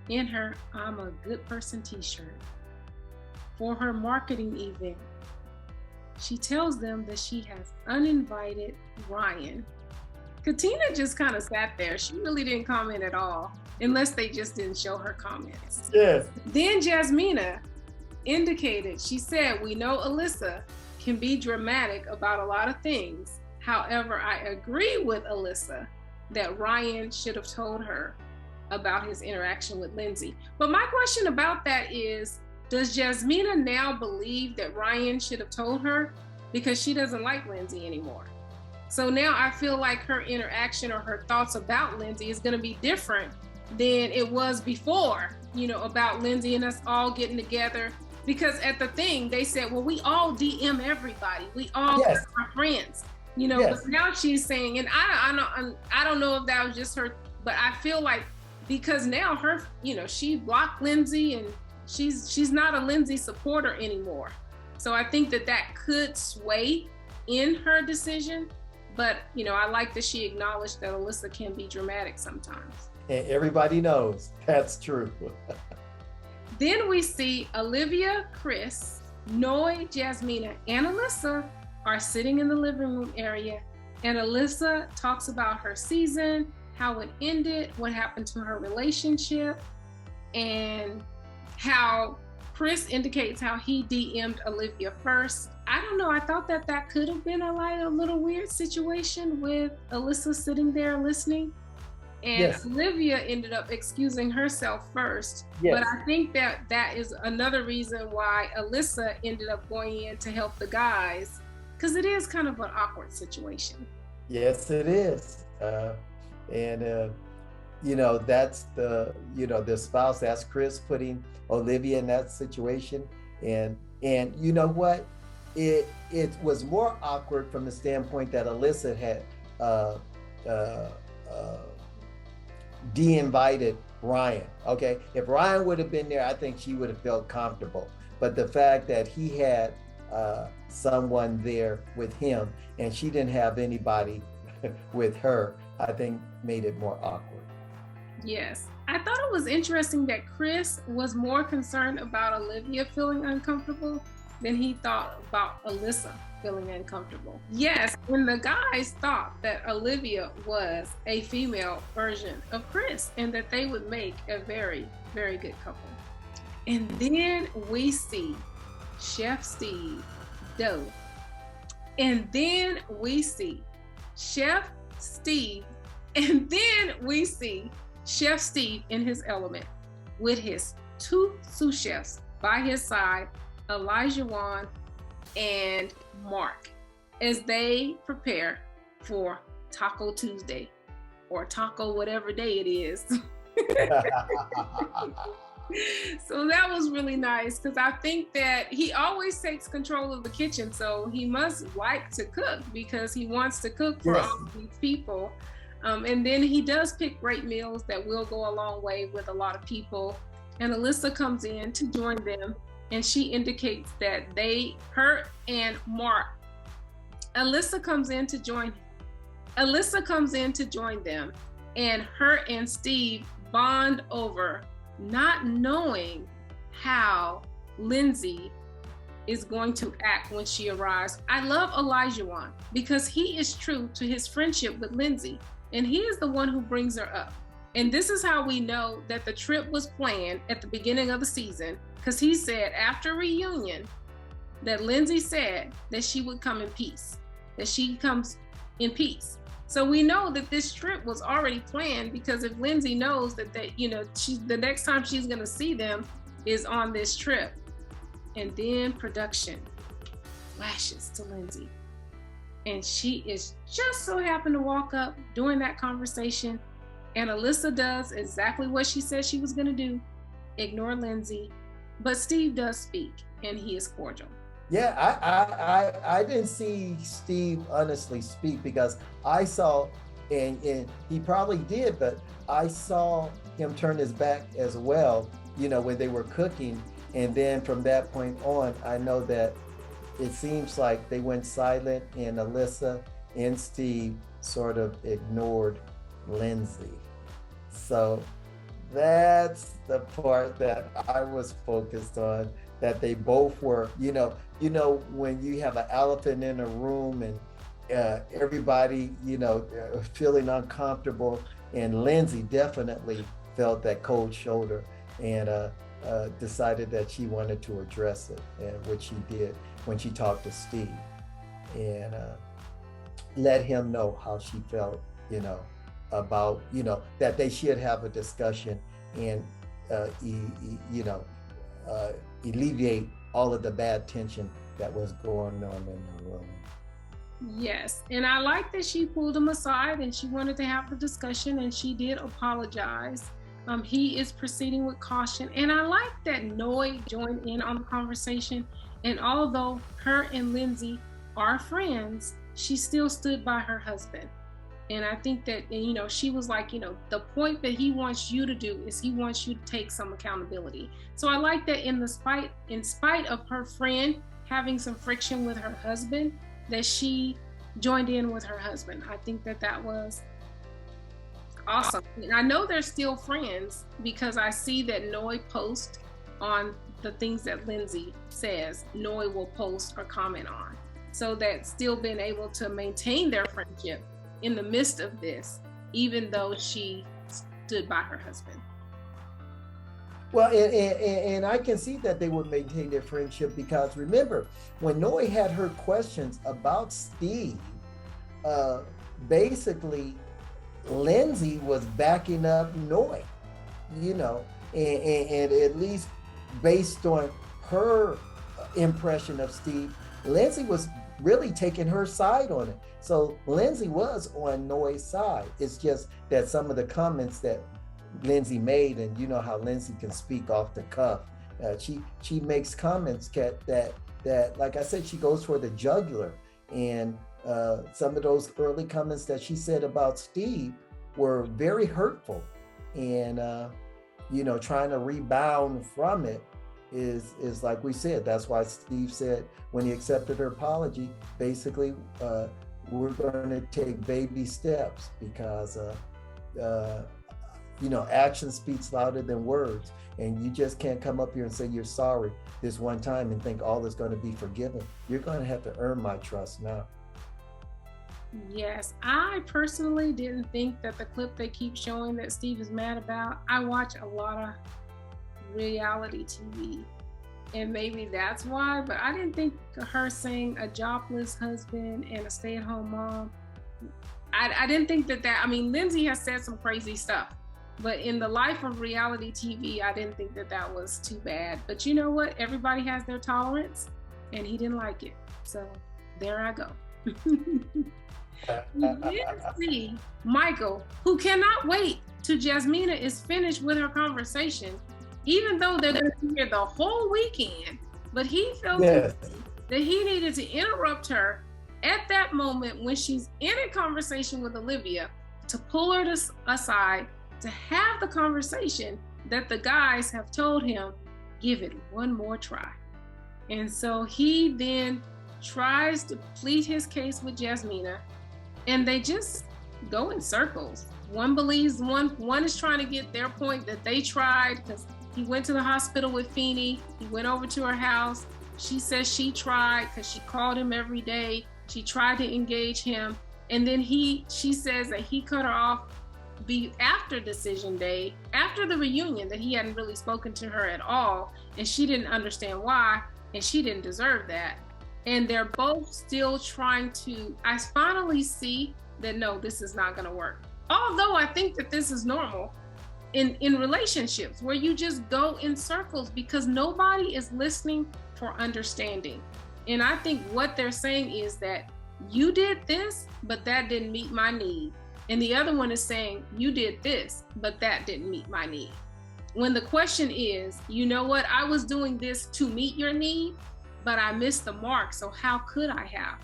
S1: in her I'm a Good Person t-shirt for her marketing event, she tells them that she has uninvited Ryan. Katina just kind of sat there. She really didn't comment at all, unless they just didn't show her comments.
S3: Yes.
S1: Then Jasmina indicated, she said, we know Alyssa can be dramatic about a lot of things. However, I agree with Alyssa that Ryan should have told her about his interaction with Lindsey. But my question about that is, does Jasmina now believe that Ryan should have told her because she doesn't like Lindsey anymore? So now I feel like her interaction or her thoughts about Lindsey is going to be different than it was before, about Lindsey and us all getting together. Because at the thing, they said, well, we all DM everybody. We all are friends, But now she's saying, and I don't know if that was just her, but I feel like because now her, she blocked Lindsey and she's not a Lindsey supporter anymore. So I think that could sway in her decision. But, I like that she acknowledged that Alyssa can be dramatic sometimes.
S3: And everybody knows that's true.
S1: Then we see Olivia, Chris, Noi, Jasmina, and Alyssa are sitting in the living room area. And Alyssa talks about her season, how it ended, what happened to her relationship, and how Chris indicates how he DM'd Olivia first. I don't know. I thought that could have been a little weird situation with Alyssa sitting there listening. And Olivia ended up excusing herself first. Yes. But I think that is another reason why Alyssa ended up going in to help the guys, because it is kind of an awkward situation.
S3: Yes, it is. That's the spouse, that's Chris putting Olivia in that situation. And you know what? It was more awkward from the standpoint that Alyssa had de-invited Ryan. Okay, if Ryan would have been there, I think she would have felt comfortable. But the fact that he had someone there with him and she didn't have anybody with her, I think made it more awkward.
S1: Yes. I thought it was interesting that Chris was more concerned about Olivia feeling uncomfortable than he thought about Alyssa feeling uncomfortable. Yes, and the guys thought that Olivia was a female version of Chris and that they would make a very, very good couple. And then we see Chef Steve Doe. And then we see Chef Steve. And then we see Chef Steve in his element with his two sous chefs by his side, Olajuwon and Mark, as they prepare for Taco Tuesday or Taco whatever day it is. So that was really nice because I think that he always takes control of the kitchen. So he must like to cook because he wants to cook for all of these people. And then he does pick great meals that will go a long way with a lot of people. And Alyssa comes in to join them. And she indicates that her and Mark, Alyssa comes in to join them, and her and Steve bond over not knowing how Lindsey is going to act when she arrives. I love Olajuwon because he is true to his friendship with Lindsey, and he is the one who brings her up. And this is how we know that the trip was planned at the beginning of the season, because he said after reunion that Lindsey said that she would come in peace, that she comes in peace. So we know that this trip was already planned because if Lindsey knows that the next time she's going to see them is on this trip. And then production flashes to Lindsey. And she is just so happened to walk up during that conversation. And Alyssa does exactly what she said she was going to do, ignore Lindsey. But Steve does speak, and he is cordial.
S3: Yeah, I didn't see Steve honestly speak because I saw, and he probably did, but I saw him turn his back as well, when they were cooking. And then from that point on, I know that it seems like they went silent and Alyssa and Steve sort of ignored Lindsey. So that's the part that I was focused on, that they both were, when you have an elephant in a room and everybody, feeling uncomfortable, and Lindsey definitely felt that cold shoulder and decided that she wanted to address it, and which she did when she talked to Steve and let him know how she felt, about, that they should have a discussion and, alleviate all of the bad tension that was going on in the room.
S1: Yes, and I like that she pulled him aside and she wanted to have the discussion, and she did apologize. He is proceeding with caution, and I like that Noe joined in on the conversation. And although her and Lindsey are friends, she still stood by her husband. And I think that, she was like, the point that he wants you to do is he wants you to take some accountability. So I like that in spite of her friend having some friction with her husband, that she joined in with her husband. I think that was awesome. And I know they're still friends because I see that Noe posts on the things that Lindsey says, Noe will post or comment on. So that still been able to maintain their friendship in the midst of this, even though she stood by her husband.
S3: Well, and I can see that they would maintain their friendship because remember, when Noe had her questions about Steve, basically Lindsey was backing up Noe, and at least based on her impression of Steve, Lindsey was really taking her side on it. So Lindsey was on Noe's side. It's just that some of the comments that Lindsey made, and you know how Lindsey can speak off the cuff. She makes comments that like I said, she goes for the jugular. And some of those early comments that she said about Steve were very hurtful. And trying to rebound from it is like we said. That's why Steve said when he accepted her apology, basically, we're going to take baby steps because action speaks louder than words, and you just can't come up here and say you're sorry this one time and think all is going to be forgiven. You're going to have to earn my trust now.
S1: Yes, I personally didn't think that the clip they keep showing that Steve is mad about. I watch a lot of reality TV, and maybe that's why, but I didn't think her saying a jobless husband and a stay-at-home mom, I didn't think that Lindsey has said some crazy stuff, but in the life of reality TV, I didn't think that was too bad. But you know what? Everybody has their tolerance, and he didn't like it. So there I go. We did see Michael, who cannot wait till Jasmina is finished with her conversation, even though they're going to be here the whole weekend. But he felt that he needed to interrupt her at that moment when she's in a conversation with Olivia, to pull her aside, to have the conversation that the guys have told him, give it one more try. And so he then tries to plead his case with Jasmina, and they just go in circles. One believes one is trying to get their point that they tried because he went to the hospital with Feeny. He went over to her house. She says she tried because she called him every day. She tried to engage him. And then she says that he cut her off after decision day, after the reunion, that he hadn't really spoken to her at all. And she didn't understand why, and she didn't deserve that. And they're both still trying to, I finally see that no, this is not gonna work. Although I think that this is normal in relationships where you just go in circles because nobody is listening for understanding. And I think what they're saying is that you did this, but that didn't meet my need. And the other one is saying, you did this, but that didn't meet my need. When the question is, you know what, I was doing this to meet your need, but I missed the mark, so how could I have?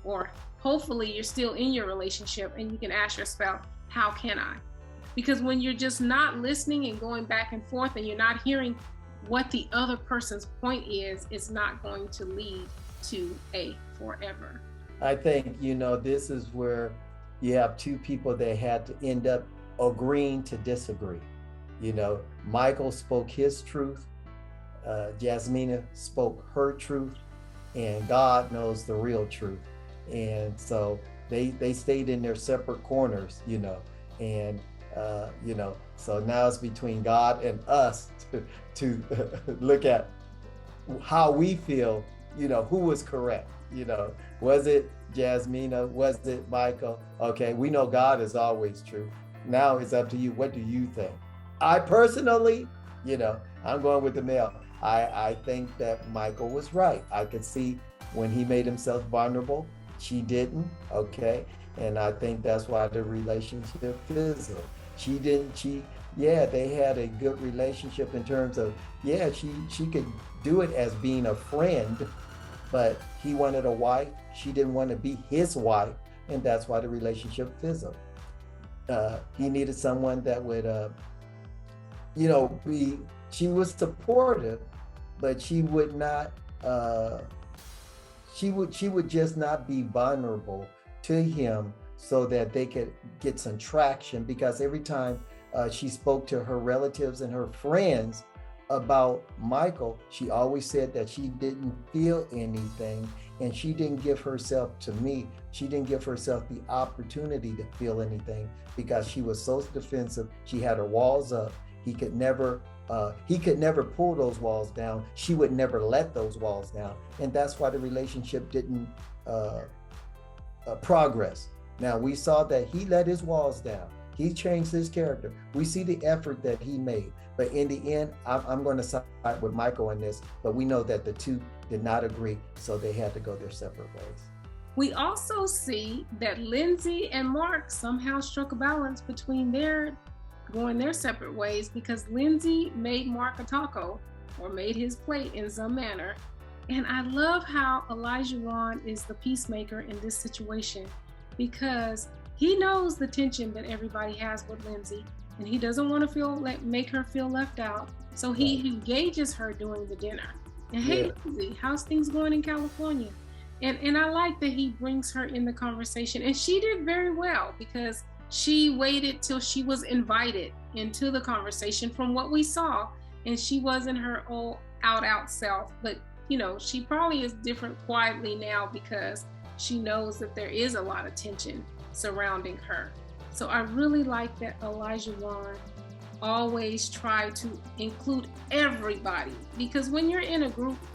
S1: Or hopefully you're still in your relationship and you can ask your spouse, how can I? Because when you're just not listening and going back and forth and you're not hearing what the other person's point is, it's not going to lead to a forever.
S3: I think, this is where you have two people that had to end up agreeing to disagree. Michael spoke his truth. Jasmina spoke her truth. and God knows the real truth. And so they stayed in their separate corners, and so now it's between God and us to look at how we feel, who was correct, was it Jasmina, was it Michael? Okay, we know God is always true. Now it's up to you. What do you think? I personally, I'm going with the male. I think that Michael was right. I could see when he made himself vulnerable, she didn't, okay? And I think that's why the relationship fizzled. They had a good relationship in terms of, she could do it as being a friend, but he wanted a wife. She didn't want to be his wife, and that's why the relationship fizzled. He needed someone that would, she was supportive, but she would not, she would just not be vulnerable to him so that they could get some traction, because every time she spoke to her relatives and her friends about Michael, she always said that she didn't feel anything, and she didn't give herself, to me, she didn't give herself the opportunity to feel anything because she was so defensive. She had her walls up. He could never pull those walls down. She would never let those walls down. And that's why the relationship didn't progress. Now, we saw that he let his walls down. He changed his character. We see the effort that he made. But in the end, I'm going to side with Michael on this, but we know that the two did not agree, so they had to go their separate ways.
S1: We also see that Lindsey and Mark somehow struck a balance between going their separate ways, because Lindsey made Mark a taco, or made his plate in some manner. And I love how Olajuwon is the peacemaker in this situation, because he knows the tension that everybody has with Lindsey, and he doesn't want to make her feel left out. So he engages her during the dinner. And hey, Lindsey, how's things going in California? And I like that he brings her in the conversation. And she did very well, because she waited till she was invited into the conversation from what we saw. And she wasn't her old out self, but she probably is different quietly now, because she knows that there is a lot of tension surrounding her. So I really like that Olajuwon always try to include everybody, because when you're in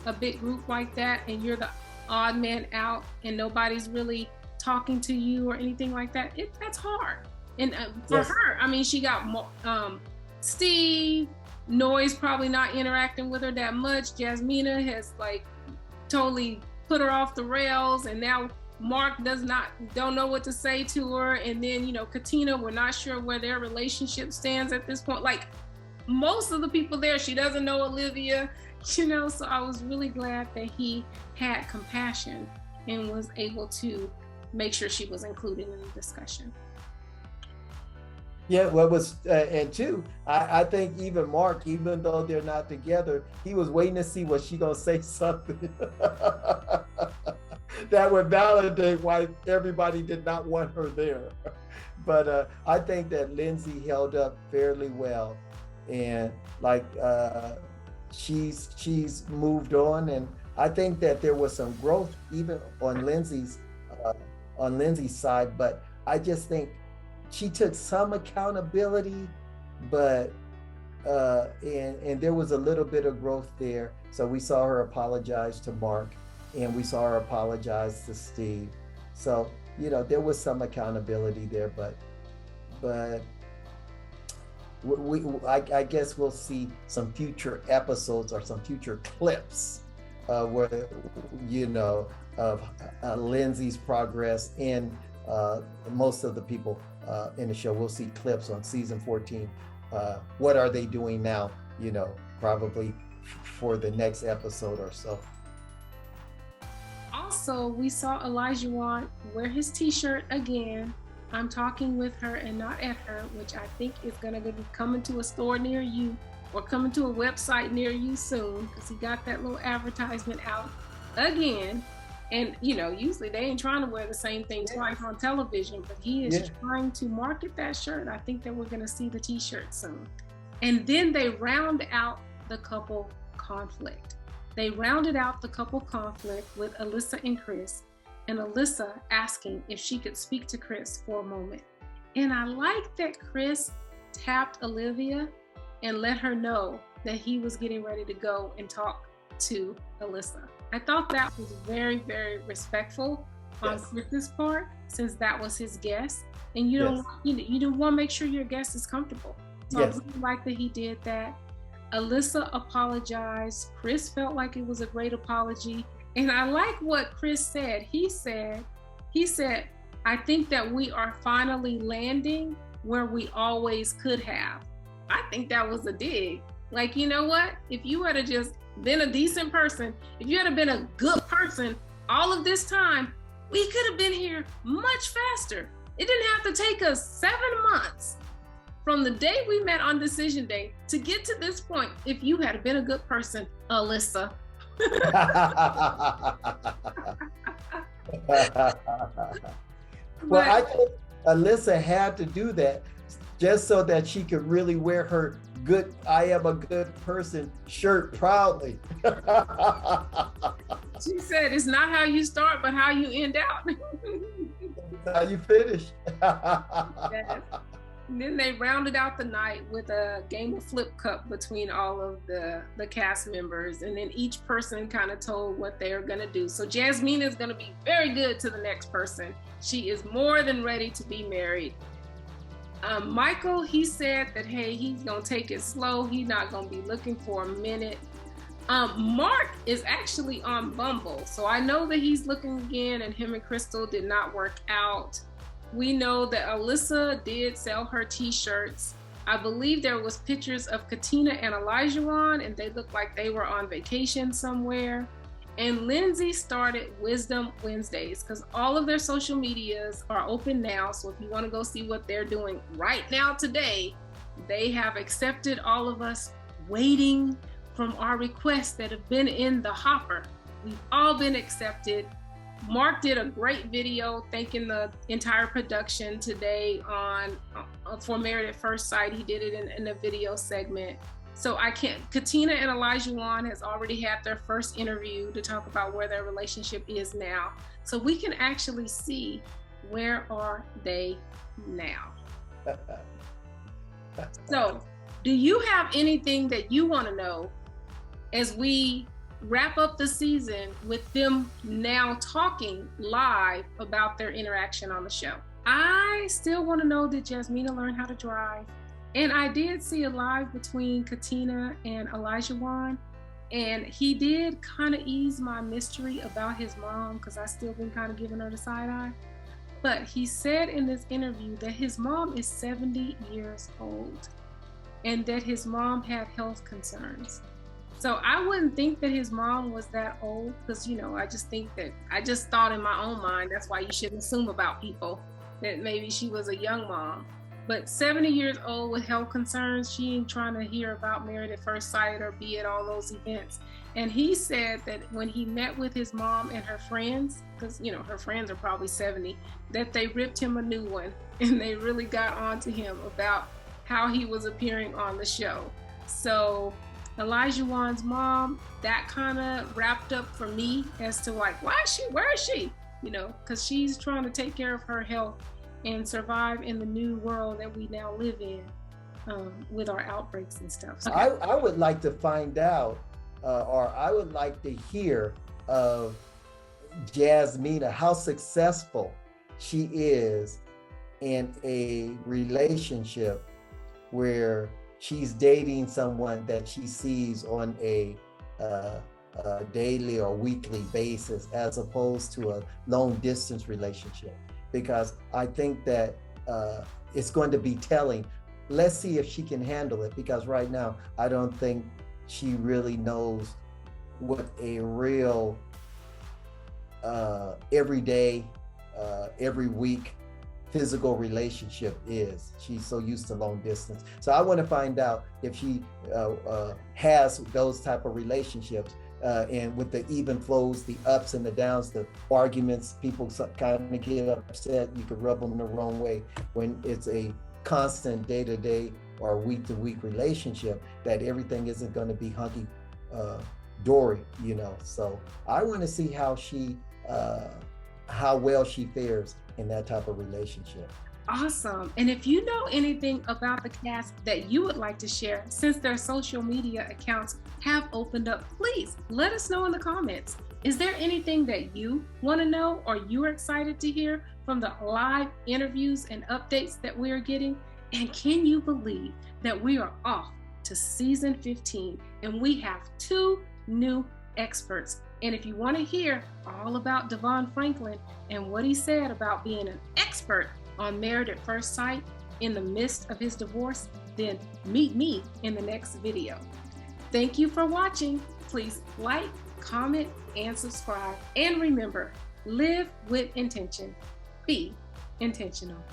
S1: a big group like that, and you're the odd man out and nobody's really talking to you or anything like that, that's hard. And for her, I mean, she got Steve, Noy's probably not interacting with her that much. Jasmina has totally put her off the rails, and now Mark don't know what to say to her. And then, Katina, we're not sure where their relationship stands at this point. Most of the people there, she doesn't know Olivia, so I was really glad that he had compassion and was able to make sure she was included in the discussion.
S3: Yeah, what was, and two, I think even Mark, even though they're not together, he was waiting to see was she gonna say something that would validate why everybody did not want her there. But I think that Lindsey held up fairly well, and she's moved on, and I think that there was some growth even on Lindsey's side. But I just think she took some accountability, but and there was a little bit of growth there. So we saw her apologize to Mark, and we saw her apologize to Steve. So there was some accountability there, but I guess we'll see some future episodes or some future clips where of Lindsey's progress, and most of the people in the show. We'll see clips on season 14. What are they doing now? Probably for the next episode or so.
S1: Also, we saw Olajuwon wear his t-shirt again. I'm talking with her and not at her, which I think is going to be coming to a store near you, or coming to a website near you soon, because he got that little advertisement out again. And usually they ain't trying to wear the same thing twice on television, but he is trying to market that shirt. I think that we're going to see the t-shirt soon. And then they round out the couple conflict. They rounded out the couple conflict with Alyssa and Chris, and Alyssa asking if she could speak to Chris for a moment. And I like that Chris tapped Olivia and let her know that he was getting ready to go and talk to Alyssa. I thought that was very, very respectful on Chris's part, since that was his guest. And you don't, you don't want to make sure your guest is comfortable. So I really like that he did that. Alyssa apologized. Chris felt like it was a great apology. And I like what Chris said. He said, I think that we are finally landing where we always could have. I think that was a dig. Like, you know what? If you had just been a decent person, if you had been a good person all of this time, we could have been here much faster. It didn't have to take us 7 months from the day we met on decision day to get to this point. If you had been a good person, Alyssa.
S3: Well, I think Alyssa had to do that just so that she could really wear her good, I am a good person shirt proudly.
S1: She said, it's not how you start, but how you end out.
S3: How you finish.
S1: Yes. And then they rounded out the night with a game of flip cup between all of the cast members. And then each person kind of told what they're going to do. So Jasmina is going to be very good to the next person. She is more than ready to be married. Michael, he said that, hey, he's going to take it slow. He's not going to be looking for a minute. Mark is actually on Bumble. So I know that he's looking again, and him and Crystal did not work out. We know that Alyssa did sell her t-shirts. I believe there was pictures of Katina and Olajuwon, and they looked like they were on vacation somewhere. And Lindsey started Wisdom Wednesdays because all of their social medias are open now. So if you want to go see what they're doing right now today, they have accepted all of us waiting from our requests that have been in the hopper. We've all been accepted. Mark did a great video thanking the entire production today for Married at First Sight. He did it in a video segment. So Katina and Olajuwon has already had their first interview to talk about where their relationship is now. So we can actually see where are they now. So do you have anything that you want to know as we wrap up the season with them now talking live about their interaction on the show? I still want to know, did Jasmina learn how to drive? And I did see a live between Katina and Olajuwon, and he did kind of ease my mystery about his mom because I still been kind of giving her the side eye. But he said in this interview that his mom is 70 years old and that his mom had health concerns. So I wouldn't think that his mom was that old because, I just thought in my own mind, that's why you shouldn't assume about people, that maybe she was a young mom. But 70 years old with health concerns, she ain't trying to hear about Married at First Sight or be at all those events. And he said that when he met with his mom and her friends, because, her friends are probably 70, that they ripped him a new one. And they really got on to him about how he was appearing on the show. So Olajuwon's mom, that kind of wrapped up for me as to like, where is she? Because she's trying to take care of her health and survive in the new world that we now live in with our outbreaks and stuff. So,
S3: I would like to find out, or I would like to hear of Jasmina, how successful she is in a relationship where she's dating someone that she sees on a daily or weekly basis, as opposed to a long distance relationship. Because I think that it's going to be telling. Let's see if she can handle it, because right now I don't think she really knows what a real everyday, every week physical relationship is. She's so used to long distance. So I want to find out if she has those type of relationships. And with the even flows, the ups and the downs, the arguments, people kind of get upset. You could rub them the wrong way when it's a constant day-to-day or week-to-week relationship, that everything isn't going to be hunky Dory, So I want to see how well she fares in that type of relationship.
S1: Awesome. And if you know anything about the cast that you would like to share, since their social media accounts have opened up, please let us know in the comments. Is there anything that you want to know or you're excited to hear from the live interviews and updates that we are getting? And can you believe that we are off to season 15 and we have 2 new experts? And if you want to hear all about Devon Franklin and what he said about being an expert on Married at First Sight in the midst of his divorce, then meet me in the next video. Thank you for watching. Please like, comment, and subscribe. And remember, live with intention. Be intentional.